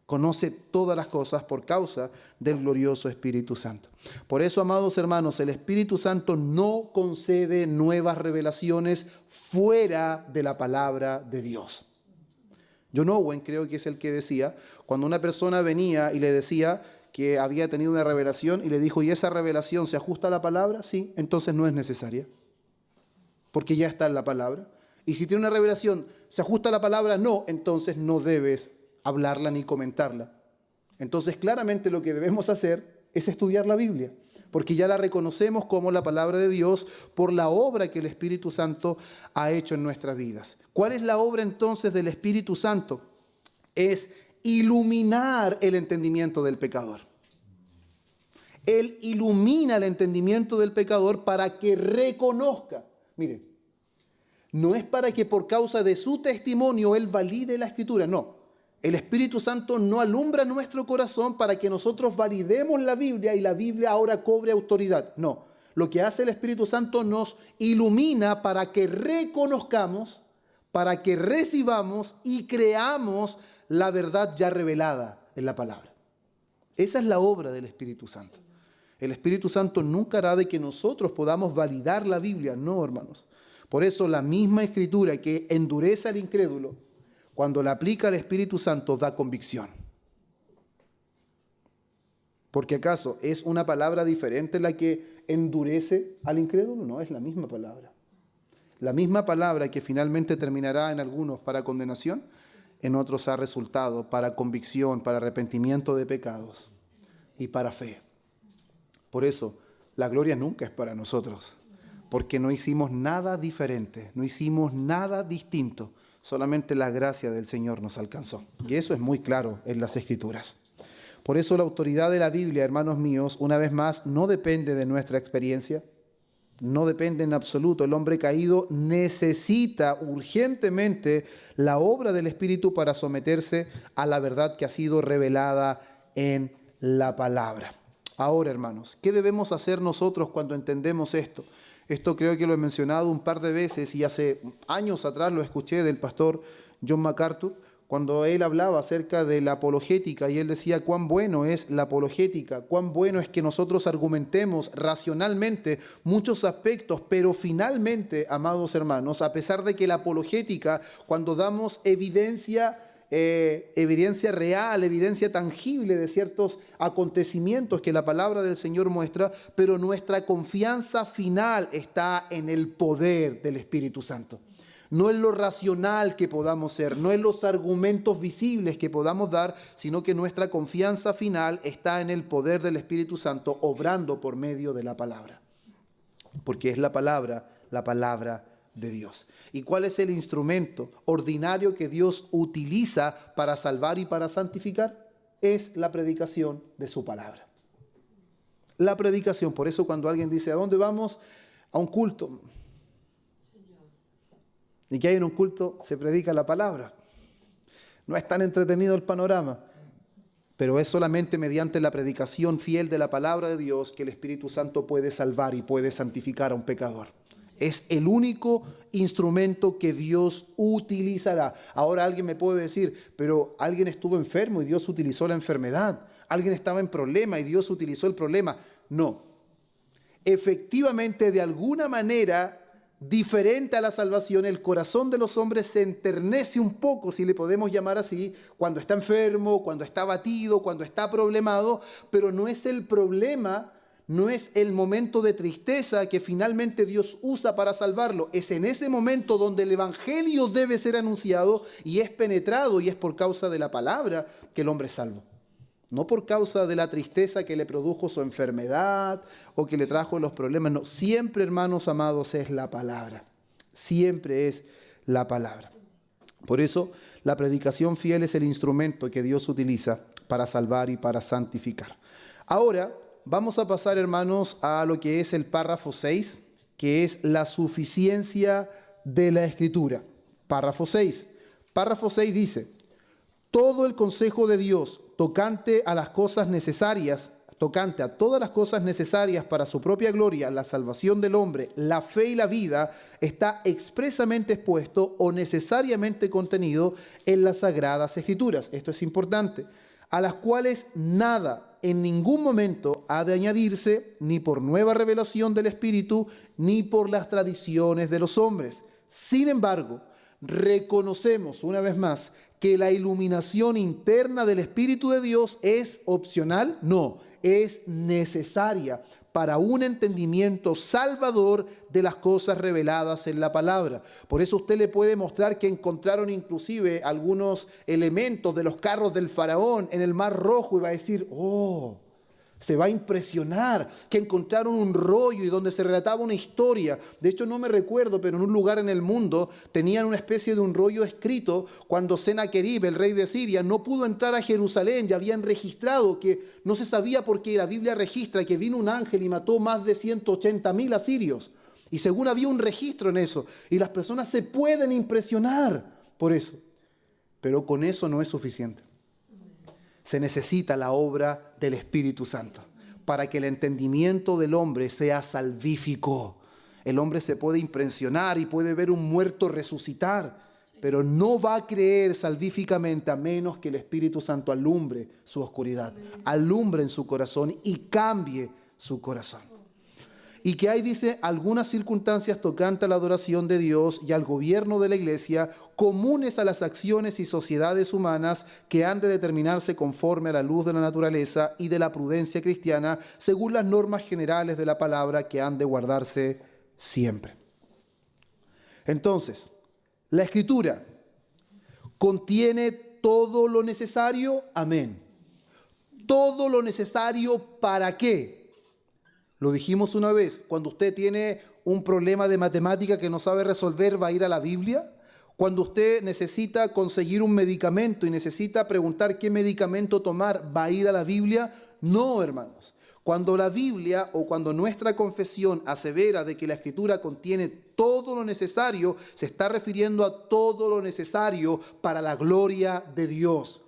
Conoce todas las cosas por causa del glorioso Espíritu Santo. Por eso, amados hermanos, el Espíritu Santo no concede nuevas revelaciones fuera de la palabra de Dios. John Owen creo que es el que decía, cuando una persona venía y le decía que había tenido una revelación y le dijo, ¿y esa revelación se ajusta a la palabra? Sí, entonces no es necesaria, porque ya está en la palabra. Y si tiene una revelación, ¿se ajusta a la palabra? No, entonces no debes hablarla ni comentarla. Entonces claramente lo que debemos hacer es estudiar la Biblia, porque ya la reconocemos como la palabra de Dios por la obra que el Espíritu Santo ha hecho en nuestras vidas. ¿Cuál es la obra entonces del Espíritu Santo? Es iluminar el entendimiento del pecador. Él ilumina el entendimiento del pecador para que reconozca. Miren, no es para que por causa de su testimonio él valide la Escritura, no. El Espíritu Santo no alumbra nuestro corazón para que nosotros validemos la Biblia y la Biblia ahora cobre autoridad. No, lo que hace el Espíritu Santo nos ilumina para que reconozcamos, para que recibamos y creamos la verdad ya revelada en la palabra. Esa es la obra del Espíritu Santo. El Espíritu Santo nunca hará de que nosotros podamos validar la Biblia, no, hermanos. Por eso la misma Escritura que endurece al incrédulo, cuando la aplica el Espíritu Santo, da convicción. Porque ¿acaso es una palabra diferente la que endurece al incrédulo? No, es la misma palabra. La misma palabra que finalmente terminará en algunos para condenación, en otros ha resultado para convicción, para arrepentimiento de pecados y para fe. Por eso, la gloria nunca es para nosotros, porque no hicimos nada diferente, no hicimos nada distinto. Solamente la gracia del Señor nos alcanzó. Y eso es muy claro en las Escrituras. Por eso la autoridad de la Biblia, hermanos míos, una vez más, no depende de nuestra experiencia, no depende en absoluto. El hombre caído necesita urgentemente la obra del Espíritu para someterse a la verdad que ha sido revelada en la palabra. Ahora, hermanos, ¿qué debemos hacer nosotros cuando entendemos esto? Esto creo que lo he mencionado un par de veces y hace años atrás lo escuché del pastor John MacArthur, cuando él hablaba acerca de la apologética y él decía cuán bueno es la apologética, cuán bueno es que nosotros argumentemos racionalmente muchos aspectos, pero finalmente, amados hermanos, a pesar de que la apologética, cuando damos evidencia real, evidencia tangible de ciertos acontecimientos que la palabra del Señor muestra, pero nuestra confianza final está en el poder del Espíritu Santo. No en lo racional que podamos ser, no en los argumentos visibles que podamos dar, sino que nuestra confianza final está en el poder del Espíritu Santo obrando por medio de la palabra. Porque es la palabra de Dios. ¿Y cuál es el instrumento ordinario que Dios utiliza para salvar y para santificar? Es la predicación de su palabra. La predicación. Por eso cuando alguien dice, ¿a dónde vamos? A un culto. Y que hay en un culto se predica la palabra. No es tan entretenido el panorama, pero es solamente mediante la predicación fiel de la palabra de Dios que el Espíritu Santo puede salvar y puede santificar a un pecador. Es el único instrumento que Dios utilizará. Ahora alguien me puede decir, pero alguien estuvo enfermo y Dios utilizó la enfermedad. Alguien estaba en problema y Dios utilizó el problema. No. Efectivamente, de alguna manera diferente a la salvación, el corazón de los hombres se enternece un poco, si le podemos llamar así, cuando está enfermo, cuando está abatido, cuando está problemado, pero no es el problema, no es el momento de tristeza que finalmente Dios usa para salvarlo. Es en ese momento donde el evangelio debe ser anunciado y es penetrado, y es por causa de la palabra que el hombre es salvo. No por causa de la tristeza que le produjo su enfermedad o que le trajo los problemas. No, siempre, hermanos amados, es la palabra. Siempre es la palabra. Por eso, la predicación fiel es el instrumento que Dios utiliza para salvar y para santificar. Ahora, vamos a pasar, hermanos, a lo que es el párrafo 6, que es la suficiencia de la Escritura. Párrafo 6. Párrafo 6 dice: todo el consejo de Dios tocante a las cosas necesarias, tocante a todas las cosas necesarias para su propia gloria, la salvación del hombre, la fe y la vida, está expresamente expuesto o necesariamente contenido en las Sagradas Escrituras. Esto es importante, a las cuales nada en ningún momento ha de añadirse, ni por nueva revelación del Espíritu, ni por las tradiciones de los hombres. Sin embargo, reconocemos una vez más que la iluminación interna del Espíritu de Dios es opcional, no, es necesaria para un entendimiento salvador de las cosas reveladas en la palabra. Por eso usted le puede mostrar que encontraron inclusive algunos elementos de los carros del faraón en el Mar Rojo y va a decir, oh, se va a impresionar que encontraron un rollo y donde se relataba una historia. De hecho, no me recuerdo, pero en un lugar en el mundo tenían una especie de un rollo escrito cuando Senaquerib, el rey de Siria, no pudo entrar a Jerusalén. Ya habían registrado que no se sabía por qué. La Biblia registra que vino un ángel y mató más de 180,000 asirios. Y según había un registro en eso. Y las personas se pueden impresionar por eso. Pero con eso no es suficiente. Se necesita la obra del Espíritu Santo para que el entendimiento del hombre sea salvífico. El hombre se puede impresionar y puede ver un muerto resucitar, pero no va a creer salvíficamente a menos que el Espíritu Santo alumbre su oscuridad, alumbre en su corazón y cambie su corazón. Y que hay, dice, algunas circunstancias tocantes a la adoración de Dios y al gobierno de la iglesia, comunes a las acciones y sociedades humanas que han de determinarse conforme a la luz de la naturaleza y de la prudencia cristiana, según las normas generales de la palabra que han de guardarse siempre. Entonces, la Escritura contiene todo lo necesario, amén. Todo lo necesario, ¿para qué? Lo dijimos una vez, cuando usted tiene un problema de matemática que no sabe resolver, ¿va a ir a la Biblia? Cuando usted necesita conseguir un medicamento y necesita preguntar qué medicamento tomar, ¿va a ir a la Biblia? No, hermanos. Cuando la Biblia o cuando nuestra confesión asevera de que la Escritura contiene todo lo necesario, se está refiriendo a todo lo necesario para la gloria de Dios.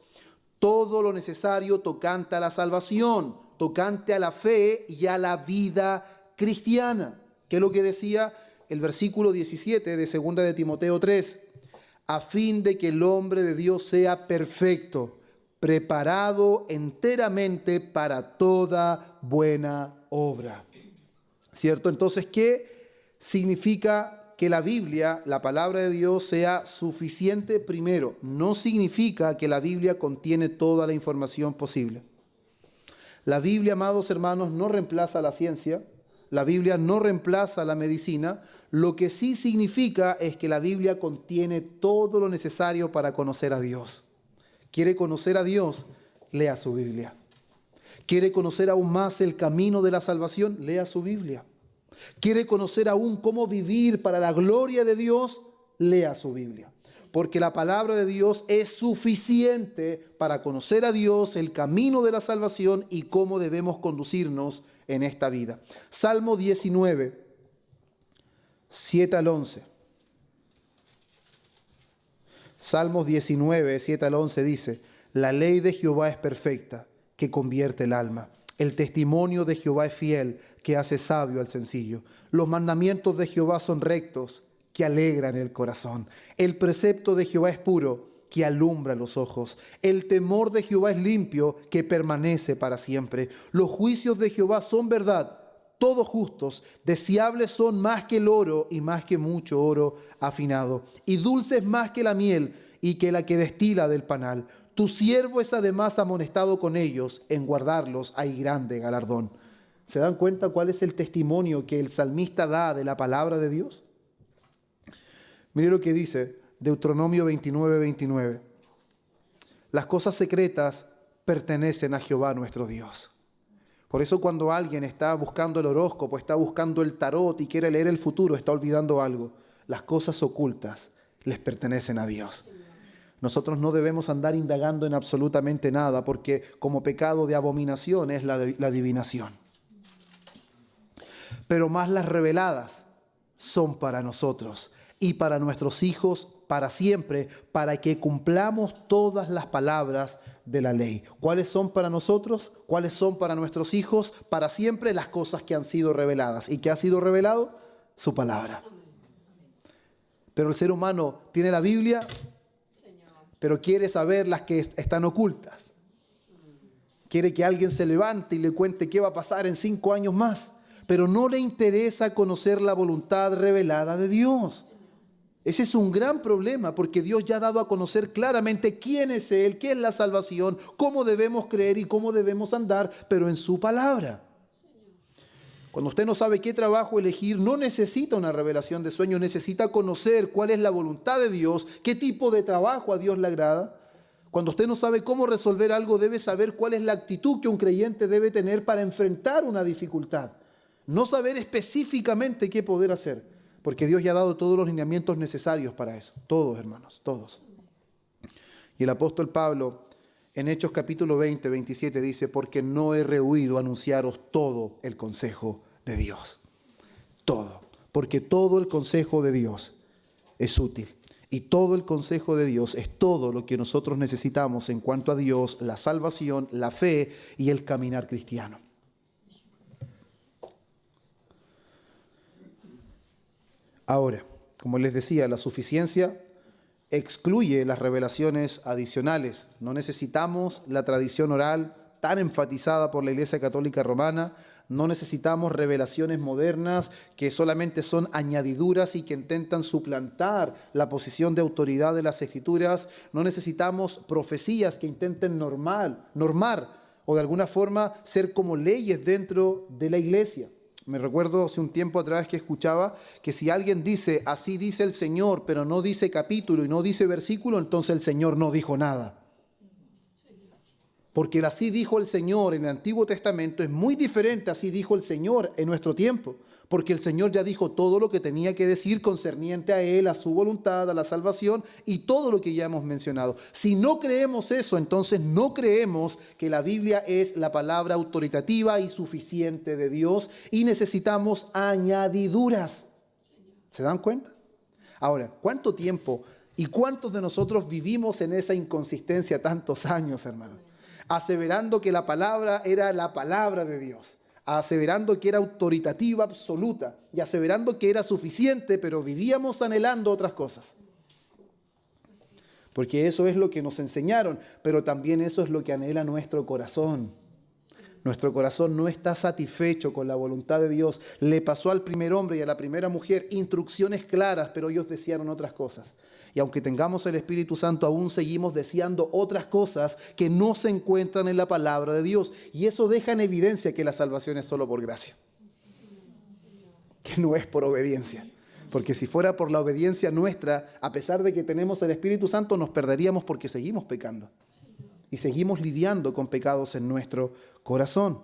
Todo lo necesario tocante a la salvación, tocante a la fe y a la vida cristiana. ¿Qué es lo que decía el versículo 17 de 2 de Timoteo 3? A fin de que el hombre de Dios sea perfecto, preparado enteramente para toda buena obra. ¿Cierto? Entonces, ¿qué significa que la Biblia, la palabra de Dios, sea suficiente? Primero, no significa que la Biblia contiene toda la información posible. La Biblia, amados hermanos, no reemplaza la ciencia, la Biblia no reemplaza la medicina. Lo que sí significa es que la Biblia contiene todo lo necesario para conocer a Dios. ¿Quiere conocer a Dios? Lea su Biblia. ¿Quiere conocer aún más el camino de la salvación? Lea su Biblia. ¿Quiere conocer aún cómo vivir para la gloria de Dios? Lea su Biblia. Porque la palabra de Dios es suficiente para conocer a Dios, el camino de la salvación y cómo debemos conducirnos en esta vida. Salmo 19, 7 al 11. Salmos 19, 7 al 11 dice: la ley de Jehová es perfecta, que convierte el alma. El testimonio de Jehová es fiel, que hace sabio al sencillo. Los mandamientos de Jehová son rectos, que alegran el corazón. El precepto de Jehová es puro, que alumbra los ojos. El temor de Jehová es limpio, que permanece para siempre. Los juicios de Jehová son verdad, todos justos. Deseables son más que el oro y más que mucho oro afinado. Y dulces más que la miel y que la que destila del panal. Tu siervo es además amonestado con ellos, en guardarlos hay grande galardón. ¿Se dan cuenta cuál es el testimonio que el salmista da de la palabra de Dios? Mire lo que dice Deuteronomio 29:29. Las cosas secretas pertenecen a Jehová nuestro Dios. Por eso cuando alguien está buscando el horóscopo, está buscando el tarot y quiere leer el futuro, está olvidando algo. Las cosas ocultas les pertenecen a Dios. Nosotros no debemos andar indagando en absolutamente nada, porque como pecado de abominación es la adivinación. Pero más las reveladas son para nosotros y para nuestros hijos para siempre, para que cumplamos todas las palabras de la ley. ¿Cuáles son para nosotros? ¿Cuáles son para nuestros hijos? Para siempre las cosas que han sido reveladas. ¿Y qué ha sido revelado? Su palabra. Pero el ser humano tiene la Biblia, pero quiere saber las que están ocultas. Quiere que alguien se levante y le cuente qué va a pasar en 5 años más, pero no le interesa conocer la voluntad revelada de Dios. Ese es un gran problema, porque Dios ya ha dado a conocer claramente quién es Él, qué es la salvación, cómo debemos creer y cómo debemos andar, pero en su palabra. Cuando usted no sabe qué trabajo elegir, no necesita una revelación de sueño, necesita conocer cuál es la voluntad de Dios, qué tipo de trabajo a Dios le agrada. Cuando usted no sabe cómo resolver algo, debe saber cuál es la actitud que un creyente debe tener para enfrentar una dificultad. No saber específicamente qué poder hacer, porque Dios ya ha dado todos los lineamientos necesarios para eso. Todos, hermanos, todos. Y el apóstol Pablo, en Hechos capítulo 20, 27, dice, porque no he rehuido anunciaros todo el consejo de Dios. Todo. Porque todo el consejo de Dios es útil. Y todo el consejo de Dios es todo lo que nosotros necesitamos en cuanto a Dios, la salvación, la fe y el caminar cristiano. Ahora, como les decía, la suficiencia excluye las revelaciones adicionales. No necesitamos la tradición oral tan enfatizada por la Iglesia Católica Romana. No necesitamos revelaciones modernas que solamente son añadiduras y que intentan suplantar la posición de autoridad de las Escrituras. No necesitamos profecías que intenten normar o de alguna forma ser como leyes dentro de la Iglesia. Me recuerdo hace un tiempo atrás que escuchaba que si alguien dice, así dice el Señor, pero no dice capítulo y no dice versículo, entonces el Señor no dijo nada. Porque el así dijo el Señor en el Antiguo Testamento es muy diferente a así dijo el Señor en nuestro tiempo. Porque el Señor ya dijo todo lo que tenía que decir concerniente a Él, a su voluntad, a la salvación y todo lo que ya hemos mencionado. Si no creemos eso, entonces no creemos que la Biblia es la palabra autoritativa y suficiente de Dios y necesitamos añadiduras. ¿Se dan cuenta? Ahora, ¿cuánto tiempo y cuántos de nosotros vivimos en esa inconsistencia tantos años, hermano? Aseverando que la palabra era la palabra de Dios. Aseverando que era autoritativa absoluta y aseverando que era suficiente, pero vivíamos anhelando otras cosas. Porque eso es lo que nos enseñaron, pero también eso es lo que anhela nuestro corazón. Nuestro corazón no está satisfecho con la voluntad de Dios. Le pasó al primer hombre y a la primera mujer instrucciones claras, pero ellos desearon otras cosas. Y aunque tengamos el Espíritu Santo, aún seguimos deseando otras cosas que no se encuentran en la palabra de Dios. Y eso deja en evidencia que la salvación es solo por gracia. Que no es por obediencia. Porque si fuera por la obediencia nuestra, a pesar de que tenemos el Espíritu Santo, nos perderíamos porque seguimos pecando. Y seguimos lidiando con pecados en nuestro corazón.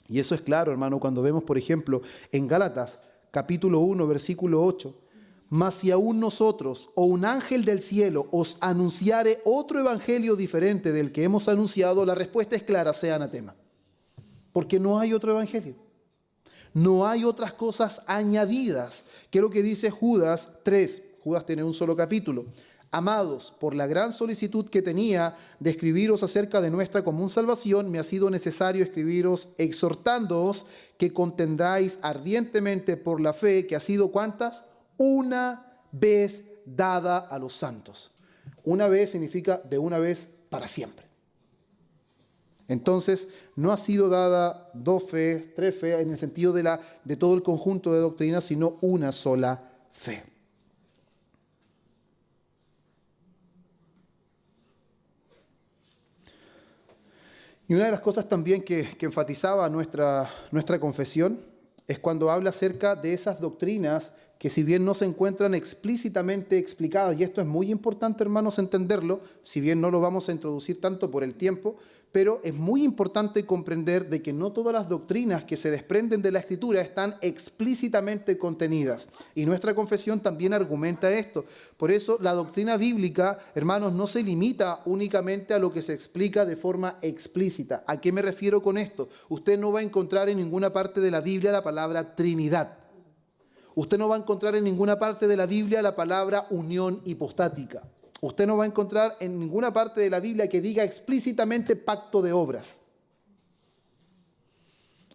Y eso es claro, hermano, cuando vemos, por ejemplo, en Gálatas, capítulo 1, versículo 8. Mas si aún nosotros o un ángel del cielo os anunciare otro evangelio diferente del que hemos anunciado, la respuesta es clara, sea anatema. Porque no hay otro evangelio. No hay otras cosas añadidas. Que es lo que dice Judas 3. Judas tiene un solo capítulo. Amados, por la gran solicitud que tenía de escribiros acerca de nuestra común salvación, me ha sido necesario escribiros exhortándoos que contendáis ardientemente por la fe que ha sido, ¿cuántas? Una vez dada a los santos. Una vez significa de una vez para siempre. Entonces, no ha sido dada 2 fe, 3 fe, en el sentido de todo el conjunto de doctrinas, sino una sola fe. Y una de las cosas también que enfatizaba nuestra confesión es cuando habla acerca de esas doctrinas que, si bien no se encuentran explícitamente explicadas, y esto es muy importante, hermanos, entenderlo, si bien no lo vamos a introducir tanto por el tiempo, pero es muy importante comprender de que no todas las doctrinas que se desprenden de la Escritura están explícitamente contenidas. Y nuestra confesión también argumenta esto. Por eso la doctrina bíblica, hermanos, no se limita únicamente a lo que se explica de forma explícita. ¿A qué me refiero con esto? Usted no va a encontrar en ninguna parte de la Biblia la palabra Trinidad. Usted no va a encontrar en ninguna parte de la Biblia la palabra unión hipostática. Usted no va a encontrar en ninguna parte de la Biblia que diga explícitamente pacto de obras.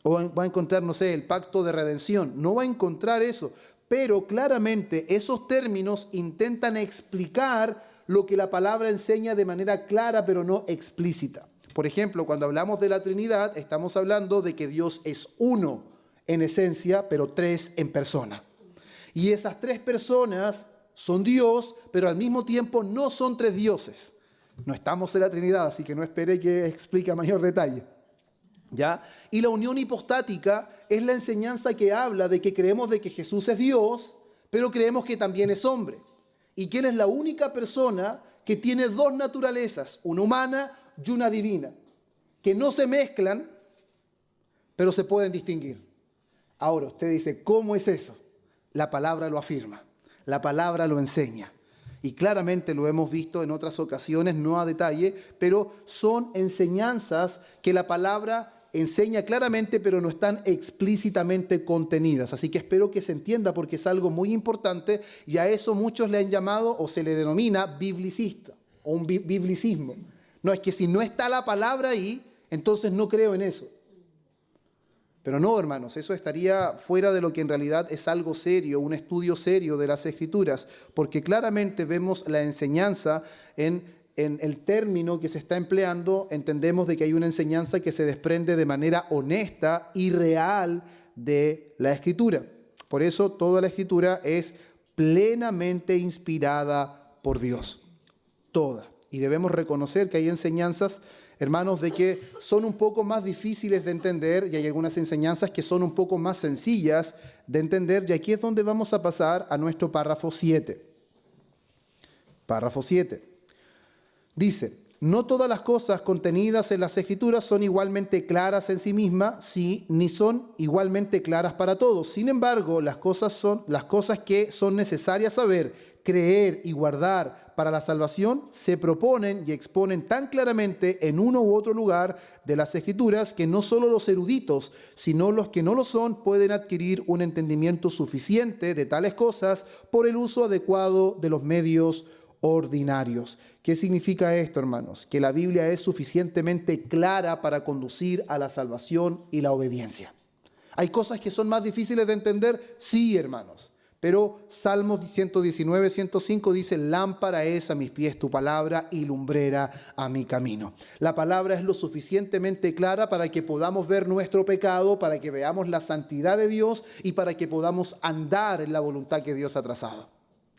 O va a encontrar, no sé, el pacto de redención. No va a encontrar eso. Pero claramente esos términos intentan explicar lo que la palabra enseña de manera clara, pero no explícita. Por ejemplo, cuando hablamos de la Trinidad, estamos hablando de que Dios es uno en esencia, pero 3 en persona. Y esas 3 personas son Dios, pero al mismo tiempo no son 3 dioses. No estamos en la Trinidad, así que no espere que explique a mayor detalle. ¿Ya? Y la unión hipostática es la enseñanza que habla de que creemos de que Jesús es Dios, pero creemos que también es hombre. Y que Él es la única persona que tiene 2 naturalezas, una humana y una divina, que no se mezclan, pero se pueden distinguir. Ahora, usted dice, ¿cómo es eso? La palabra lo afirma. La palabra lo enseña. Y claramente lo hemos visto en otras ocasiones, no a detalle, pero son enseñanzas que la palabra enseña claramente, pero no están explícitamente contenidas. Así que espero que se entienda porque es algo muy importante y a eso muchos le han llamado o se le denomina biblicista o un biblicismo. No, es que si no está la palabra ahí, entonces no creo en eso. Pero no, hermanos, eso estaría fuera de lo que en realidad es algo serio, un estudio serio de las Escrituras, porque claramente vemos la enseñanza en el término que se está empleando, entendemos de que hay una enseñanza que se desprende de manera honesta y real de la Escritura. Por eso toda la Escritura es plenamente inspirada por Dios, toda. Y debemos reconocer que hay enseñanzas, hermanos, de que son un poco más difíciles de entender y hay algunas enseñanzas que son un poco más sencillas de entender. Y aquí es donde vamos a pasar a nuestro párrafo 7. Párrafo 7. Dice, no todas las cosas contenidas en las Escrituras son igualmente claras en sí mismas, sí, ni son igualmente claras para todos. Sin embargo, las cosas que son necesarias saber, creer y guardar para la salvación se proponen y exponen tan claramente en uno u otro lugar de las Escrituras que no solo los eruditos, sino los que no lo son, pueden adquirir un entendimiento suficiente de tales cosas por el uso adecuado de los medios ordinarios. ¿Qué significa esto, hermanos? Que la Biblia es suficientemente clara para conducir a la salvación y la obediencia. ¿Hay cosas que son más difíciles de entender? Sí, hermanos. Pero Salmos 119, 105 dice, lámpara es a mis pies tu palabra y lumbrera a mi camino. La palabra es lo suficientemente clara para que podamos ver nuestro pecado, para que veamos la santidad de Dios y para que podamos andar en la voluntad que Dios ha trazado.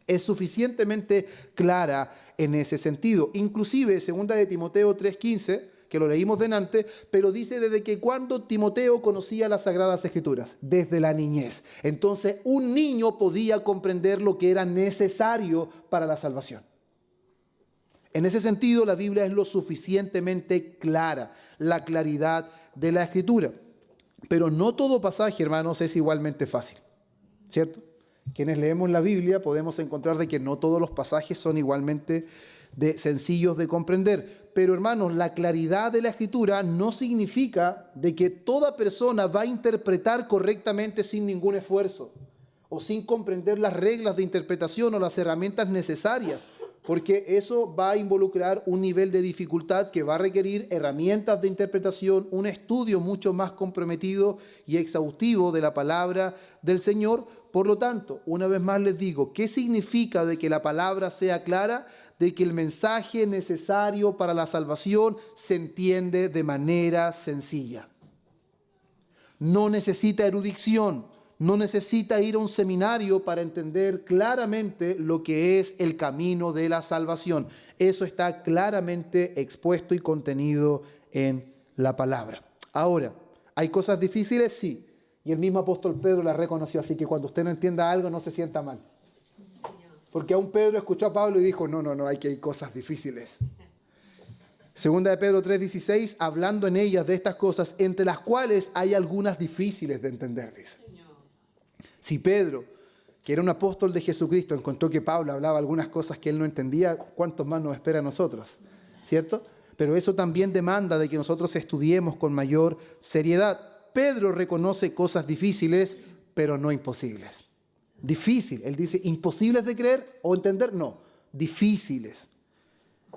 Es suficientemente clara en ese sentido. Inclusive, 2 de Timoteo 3:15, que lo leímos delante, pero dice desde que cuando Timoteo conocía las Sagradas Escrituras, desde la niñez. Entonces, un niño podía comprender lo que era necesario para la salvación. En ese sentido, la Biblia es lo suficientemente clara, la claridad de la Escritura. Pero no todo pasaje, hermanos, es igualmente fácil, ¿cierto? Quienes leemos la Biblia podemos encontrar de que no todos los pasajes son igualmente sencillos de comprender. Pero, hermanos, la claridad de la Escritura no significa de que toda persona va a interpretar correctamente sin ningún esfuerzo o sin comprender las reglas de interpretación o las herramientas necesarias. porque eso va a involucrar un nivel de dificultad que va a requerir herramientas de interpretación, un estudio mucho más comprometido y exhaustivo de la palabra del Señor. Por lo tanto, una vez más les digo, ¿qué significa de que la palabra sea clara? De que el mensaje necesario para la salvación se entiende de manera sencilla. No necesita erudición, no necesita ir a un seminario para entender claramente lo que es el camino de la salvación. Eso está claramente expuesto y contenido en la palabra. Ahora, ¿hay cosas difíciles? Sí. Y el mismo apóstol Pedro las reconoció, así que cuando usted no entienda algo, no se sienta mal. Porque aún Pedro escuchó a Pablo y dijo, no, hay que hay cosas difíciles. Segunda de Pedro 3:16, hablando en ellas de estas cosas, entre las cuales hay algunas difíciles de entender, dice. Si Pedro, que era un apóstol de Jesucristo, encontró que Pablo hablaba algunas cosas que él no entendía, ¿cuántos más nos espera a nosotros? ¿Cierto? Pero eso también demanda de que nosotros estudiemos con mayor seriedad. Pedro reconoce cosas difíciles, pero no imposibles. Difícil, él dice, imposibles de creer o entender, no, difíciles.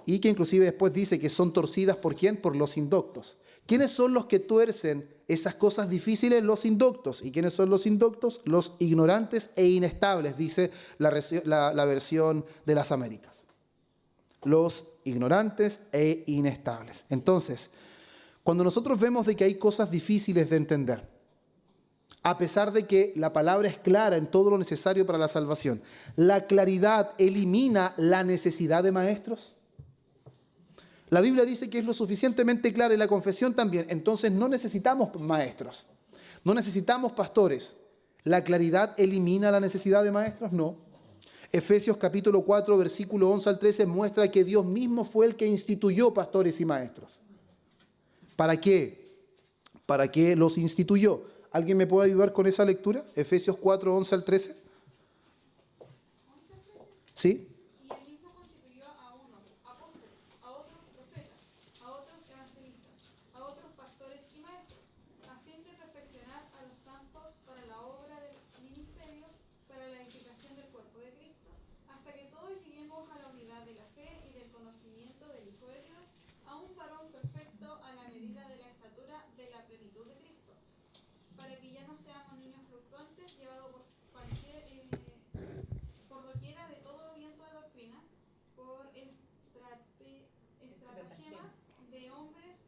Y que inclusive después dice que son torcidas ¿por quién? Por los indoctos. ¿Quiénes son los que tuercen esas cosas difíciles? Los indoctos. ¿Y quiénes son los indoctos? Los ignorantes e inestables, dice la versión de las Américas. Los ignorantes e inestables. Entonces, cuando nosotros vemos de que hay cosas difíciles de entender, a pesar de que la palabra es clara en todo lo necesario para la salvación, ¿la claridad elimina la necesidad de maestros? La Biblia dice que es lo suficientemente clara y la confesión también. Entonces no necesitamos maestros, no necesitamos pastores. ¿La claridad elimina la necesidad de maestros? No. Efesios capítulo 4, versículo 11 al 13 muestra que Dios mismo fue el que instituyó pastores y maestros. ¿Para qué? ¿Para qué los instituyó? ¿Alguien me puede ayudar con esa lectura? Efesios 4, 11 al 13. ¿Sí? Y él mismo constituyó a unos apóstoles, a otros profetas, a otros evangelistas, a otros pastores y maestros, a fin de perfeccionar a los santos para la obra del ministerio, para la edificación del cuerpo de Cristo, hasta que todos lleguemos a la unidad de la fe y del conocimiento del Hijo de Dios, a un varón perfecto a la medida de la estatura de la plenitud de Cristo, para que ya no seamos niños fluctuantes, llevados por doquiera de todo viento de doctrina, por estratagema de hombres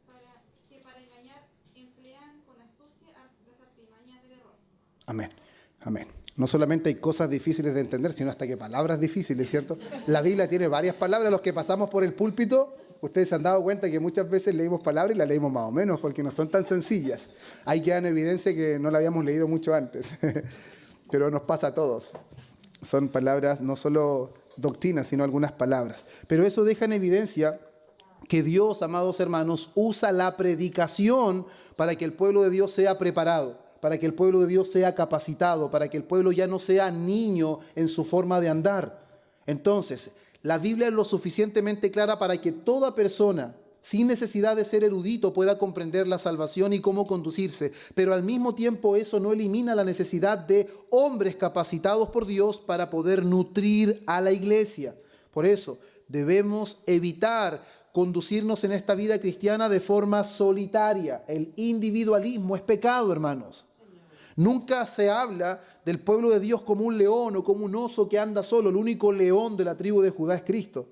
que para engañar emplean con astucia las artimañas del error. Amén, amén. No solamente hay cosas difíciles de entender, sino hasta que palabras difíciles, ¿cierto? La Biblia tiene varias palabras. Los que pasamos por el púlpito, ustedes se han dado cuenta que muchas veces leímos palabras y las leímos más o menos, porque no son tan sencillas. Ahí queda en evidencia que no la habíamos leído mucho antes, pero nos pasa a todos. Son palabras, no solo doctrinas, sino algunas palabras. Pero eso deja en evidencia que Dios, amados hermanos, usa la predicación para que el pueblo de Dios sea preparado, para que el pueblo de Dios sea capacitado, para que el pueblo ya no sea niño en su forma de andar. Entonces, la Biblia es lo suficientemente clara para que toda persona, sin necesidad de ser erudito, pueda comprender la salvación y cómo conducirse. Pero al mismo tiempo eso no elimina la necesidad de hombres capacitados por Dios para poder nutrir a la iglesia. Por eso debemos evitar conducirnos en esta vida cristiana de forma solitaria. El individualismo es pecado, hermanos. Nunca se habla del pueblo de Dios como un león o como un oso que anda solo. El único león de la tribu de Judá es Cristo.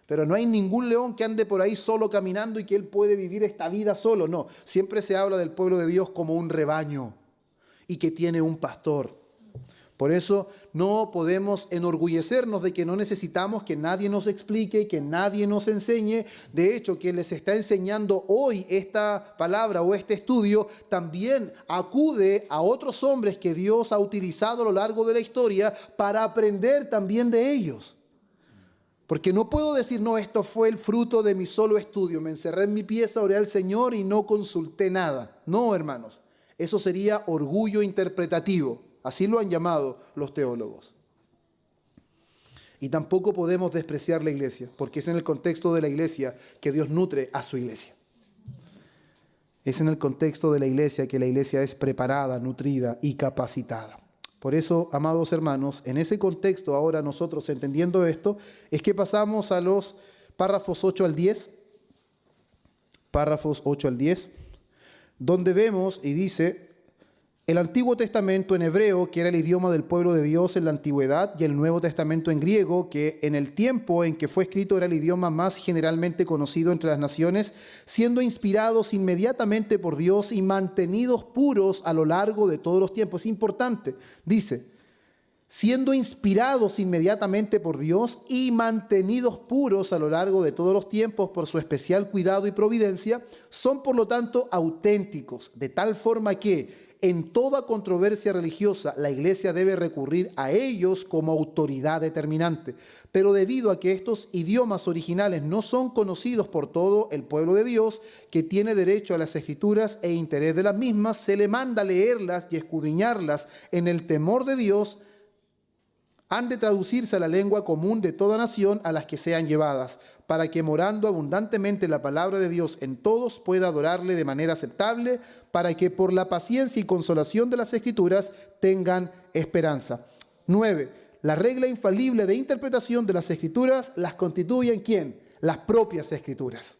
Pero no hay ningún león que ande por ahí solo caminando y que él puede vivir esta vida solo. No, siempre se habla del pueblo de Dios como un rebaño y que tiene un pastor. Por eso no podemos enorgullecernos de que no necesitamos que nadie nos explique, que nadie nos enseñe. De hecho, quien les está enseñando hoy esta palabra o este estudio también acude a otros hombres que Dios ha utilizado a lo largo de la historia para aprender también de ellos. Porque no puedo decir, no, esto fue el fruto de mi solo estudio. Me encerré en mi pieza, oré al Señor y no consulté nada. No, hermanos, eso sería orgullo interpretativo. Así lo han llamado los teólogos. Y tampoco podemos despreciar la iglesia, porque es en el contexto de la iglesia que Dios nutre a su iglesia. Es en el contexto de la iglesia que la iglesia es preparada, nutrida y capacitada. Por eso, amados hermanos, en ese contexto ahora nosotros entendiendo esto, es que pasamos a los párrafos 8 al 10, párrafos 8 al 10, donde vemos y dice, el Antiguo Testamento en hebreo, que era el idioma del pueblo de Dios en la antigüedad, y el Nuevo Testamento en griego, que en el tiempo en que fue escrito era el idioma más generalmente conocido entre las naciones, siendo inspirados inmediatamente por Dios y mantenidos puros a lo largo de todos los tiempos. Es importante, dice, siendo inspirados inmediatamente por Dios y mantenidos puros a lo largo de todos los tiempos por su especial cuidado y providencia, son por lo tanto auténticos, de tal forma que en toda controversia religiosa, la Iglesia debe recurrir a ellos como autoridad determinante. Pero debido a que estos idiomas originales no son conocidos por todo el pueblo de Dios, que tiene derecho a las Escrituras e interés de las mismas, se le manda leerlas y escudriñarlas en el temor de Dios. Han de traducirse a la lengua común de toda nación a las que sean llevadas, para que morando abundantemente la palabra de Dios en todos pueda adorarle de manera aceptable, para que por la paciencia y consolación de las Escrituras tengan esperanza. 9. La regla infalible de interpretación de las Escrituras las constituyen ¿quién? Las propias Escrituras.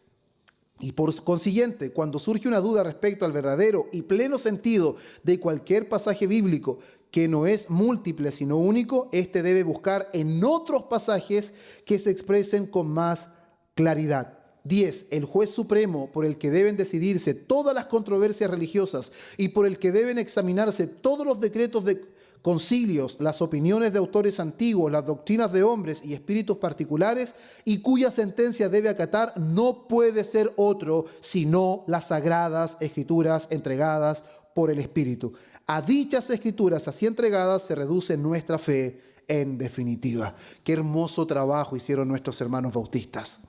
Y por consiguiente, cuando surge una duda respecto al verdadero y pleno sentido de cualquier pasaje bíblico, que no es múltiple sino único, éste debe buscar en otros pasajes que se expresen con más claridad. 10. El juez supremo por el que deben decidirse todas las controversias religiosas y por el que deben examinarse todos los decretos de concilios, las opiniones de autores antiguos, las doctrinas de hombres y espíritus particulares, y cuya sentencia debe acatar, no puede ser otro sino las sagradas Escrituras entregadas por el Espíritu. A dichas Escrituras así entregadas se reduce nuestra fe en definitiva. Qué hermoso trabajo hicieron nuestros hermanos bautistas.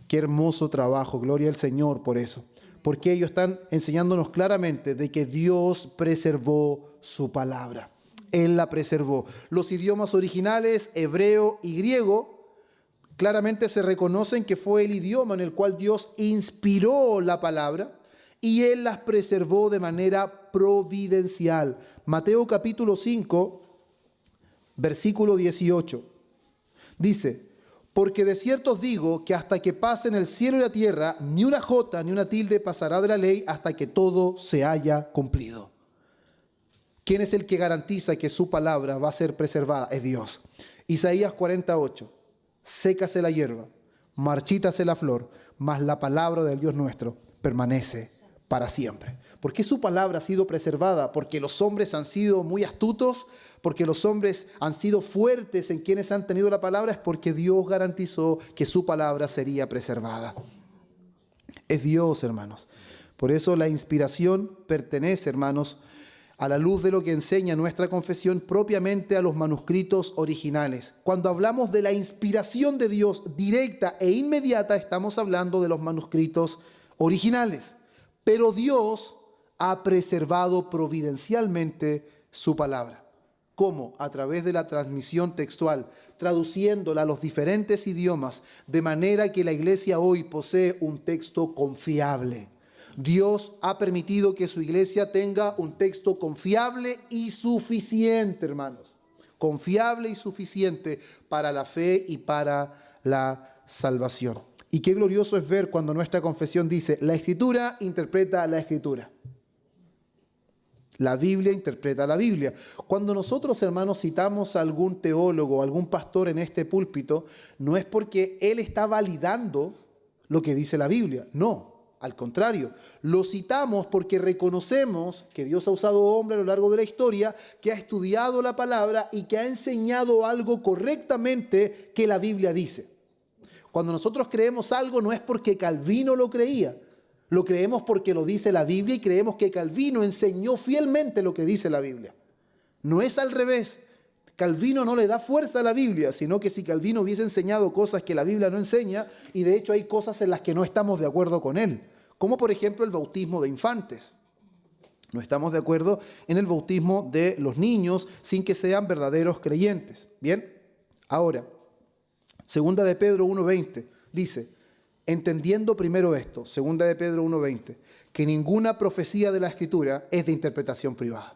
Qué hermoso trabajo, gloria al Señor por eso. Porque ellos están enseñándonos claramente de que Dios preservó su palabra. Él la preservó. Los idiomas originales, hebreo y griego, claramente se reconocen que fue el idioma en el cual Dios inspiró la palabra y Él las preservó de manera providencial. Mateo capítulo 5, versículo 18. Dice, porque de cierto os digo que hasta que pasen el cielo y la tierra, ni una jota ni una tilde pasará de la ley hasta que todo se haya cumplido. ¿Quién es el que garantiza que su palabra va a ser preservada? Es Dios. Isaías 48. Sécase la hierba, marchítase la flor, mas la palabra del Dios nuestro permanece para siempre. ¿Por qué su palabra ha sido preservada? Porque los hombres han sido muy astutos, porque los hombres han sido fuertes en quienes han tenido la palabra, es porque Dios garantizó que su palabra sería preservada. Es Dios, hermanos. Por eso la inspiración pertenece, hermanos, a la luz de lo que enseña nuestra confesión, propiamente a los manuscritos originales. Cuando hablamos de la inspiración de Dios directa e inmediata, estamos hablando de los manuscritos originales. Pero Dios ha preservado providencialmente su palabra. ¿Cómo? A través de la transmisión textual, traduciéndola a los diferentes idiomas, de manera que la iglesia hoy posee un texto confiable. Dios ha permitido que su iglesia tenga un texto confiable y suficiente, hermanos. Confiable y suficiente para la fe y para la salvación. Y qué glorioso es ver cuando nuestra confesión dice, la Escritura interpreta la Escritura. La Biblia interpreta la Biblia. Cuando nosotros, hermanos, citamos a algún teólogo, algún pastor en este púlpito, no es porque él está validando lo que dice la Biblia. No, al contrario. Lo citamos porque reconocemos que Dios ha usado hombre a lo largo de la historia, que ha estudiado la palabra y que ha enseñado algo correctamente que la Biblia dice. Cuando nosotros creemos algo no es porque Calvino lo creía. Lo creemos porque lo dice la Biblia y creemos que Calvino enseñó fielmente lo que dice la Biblia. No es al revés. Calvino no le da fuerza a la Biblia, sino que si Calvino hubiese enseñado cosas que la Biblia no enseña, y de hecho hay cosas en las que no estamos de acuerdo con él, como por ejemplo el bautismo de infantes. No estamos de acuerdo en el bautismo de los niños sin que sean verdaderos creyentes. Bien, ahora, segunda de Pedro 1:20 dice, entendiendo primero esto, segunda de Pedro 1:20, que ninguna profecía de la Escritura es de interpretación privada.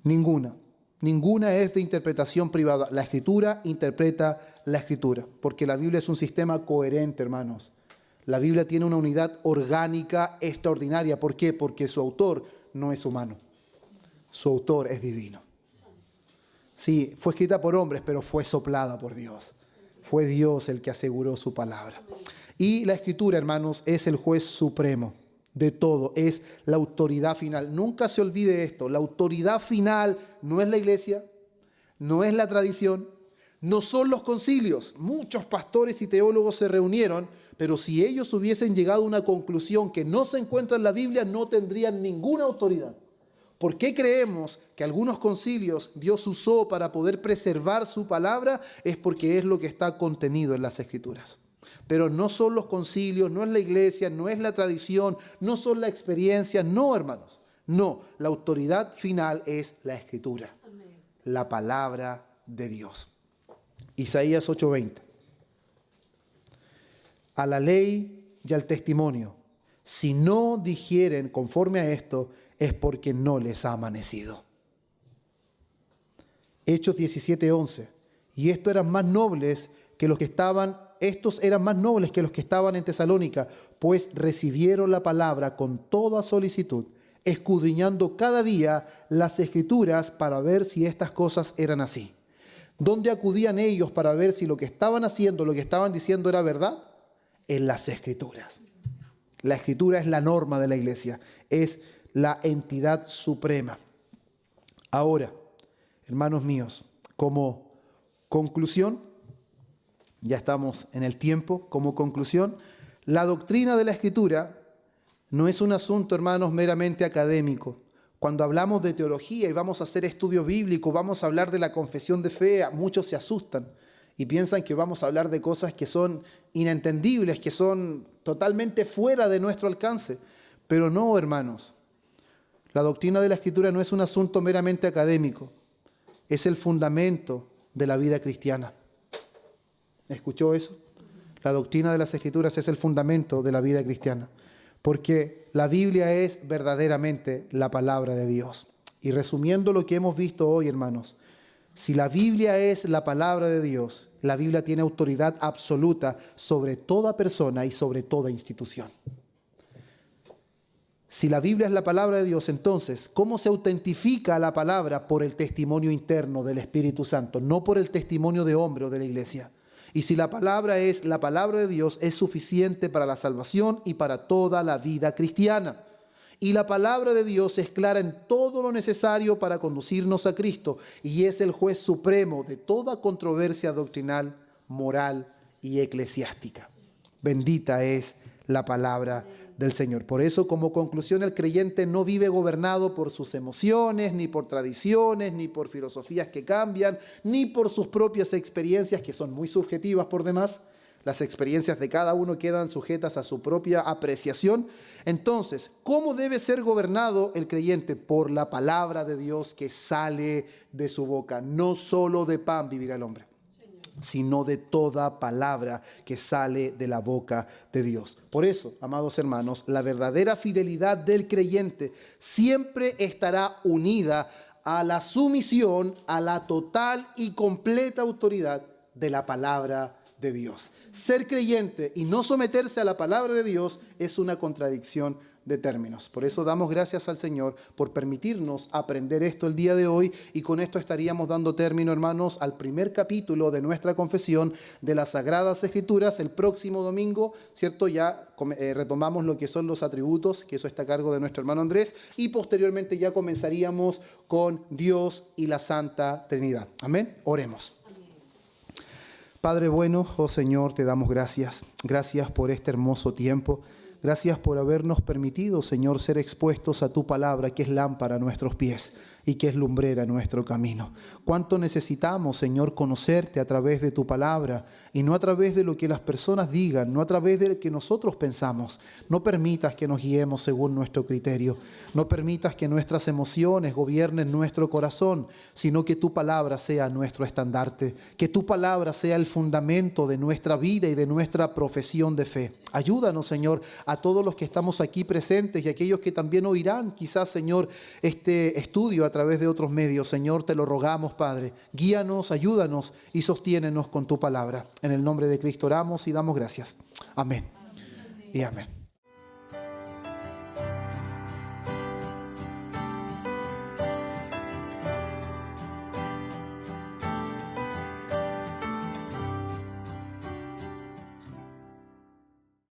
Ninguna. Ninguna es de interpretación privada. La Escritura interpreta la Escritura, porque la Biblia es un sistema coherente, hermanos. La Biblia tiene una unidad orgánica extraordinaria. ¿Por qué? Porque su autor no es humano. Su autor es divino. Sí, fue escrita por hombres, pero fue soplada por Dios. Fue Dios el que aseguró su palabra. Y la Escritura, hermanos, es el juez supremo de todo. Es la autoridad final. Nunca se olvide esto. La autoridad final no es la iglesia, no es la tradición, no son los concilios. Muchos pastores y teólogos se reunieron, pero si ellos hubiesen llegado a una conclusión que no se encuentra en la Biblia, no tendrían ninguna autoridad. ¿Por qué creemos que algunos concilios Dios usó para poder preservar su palabra? Es porque es lo que está contenido en las Escrituras. Pero no son los concilios, no es la iglesia, no es la tradición, no son la experiencia, no, hermanos. No, la autoridad final es la Escritura, la palabra de Dios. Isaías 8:20. A la ley y al testimonio, si no dijeren conforme a esto, es porque no les ha amanecido. Hechos 17:11. Y estos eran más nobles que los que estaban en Tesalónica, pues recibieron la palabra con toda solicitud, escudriñando cada día las Escrituras para ver si estas cosas eran así. ¿Dónde acudían ellos para ver si lo que estaban haciendo, lo que estaban diciendo era verdad? En las Escrituras. La Escritura es la norma de la iglesia, es la entidad suprema. Ahora, hermanos míos, como conclusión, ya estamos en el tiempo, como conclusión, la doctrina de la Escritura no es un asunto, hermanos, meramente académico. Cuando hablamos de teología y vamos a hacer estudio bíblico, vamos a hablar de la confesión de fe, muchos se asustan y piensan que vamos a hablar de cosas que son inentendibles, que son totalmente fuera de nuestro alcance. Pero no, hermanos. La doctrina de la Escritura no es un asunto meramente académico, es el fundamento de la vida cristiana. ¿Escuchó eso? La doctrina de las Escrituras es el fundamento de la vida cristiana, porque la Biblia es verdaderamente la palabra de Dios. Y resumiendo lo que hemos visto hoy, hermanos, si la Biblia es la palabra de Dios, la Biblia tiene autoridad absoluta sobre toda persona y sobre toda institución. Si la Biblia es la palabra de Dios, entonces, ¿cómo se autentifica la palabra? Por el testimonio interno del Espíritu Santo, no por el testimonio de hombre o de la iglesia. Y si la palabra es la palabra de Dios, es suficiente para la salvación y para toda la vida cristiana. Y la palabra de Dios es clara en todo lo necesario para conducirnos a Cristo y es el juez supremo de toda controversia doctrinal, moral y eclesiástica. Bendita es la palabra del Señor. Por eso, como conclusión, el creyente no vive gobernado por sus emociones, ni por tradiciones, ni por filosofías que cambian, ni por sus propias experiencias, que son muy subjetivas por demás. Las experiencias de cada uno quedan sujetas a su propia apreciación. Entonces, ¿cómo debe ser gobernado el creyente? Por la palabra de Dios que sale de su boca. No solo de pan vivirá el hombre, sino de toda palabra que sale de la boca de Dios. Por eso, amados hermanos, la verdadera fidelidad del creyente siempre estará unida a la sumisión, a la total y completa autoridad de la palabra de Dios. Ser creyente y no someterse a la palabra de Dios es una contradicción de términos. Por eso damos gracias al Señor por permitirnos aprender esto el día de hoy, y con esto estaríamos dando término, hermanos, al primer capítulo de nuestra confesión de las Sagradas Escrituras. El próximo domingo, ¿cierto? Ya retomamos lo que son los atributos, que eso está a cargo de nuestro hermano Andrés, y posteriormente ya comenzaríamos con Dios y la Santa Trinidad. Amén. Oremos. Padre bueno, oh Señor, te damos gracias. Gracias por este hermoso tiempo. Gracias por habernos permitido, Señor, ser expuestos a tu palabra, que es lámpara a nuestros pies y que es lumbrera a nuestro camino. Cuánto necesitamos, Señor, conocerte a través de tu palabra y no a través de lo que las personas digan, no a través de lo que nosotros pensamos. No permitas que nos guiemos según nuestro criterio. No permitas que nuestras emociones gobiernen nuestro corazón, sino que tu palabra sea nuestro estandarte, que tu palabra sea el fundamento de nuestra vida y de nuestra profesión de fe. Ayúdanos, Señor, a todos los que estamos aquí presentes y aquellos que también oirán quizás, Señor, este estudio a a través de otros medios. Señor, te lo rogamos, Padre. Guíanos, ayúdanos y sostiénenos con tu palabra. En el nombre de Cristo oramos y damos gracias. Amén y amén.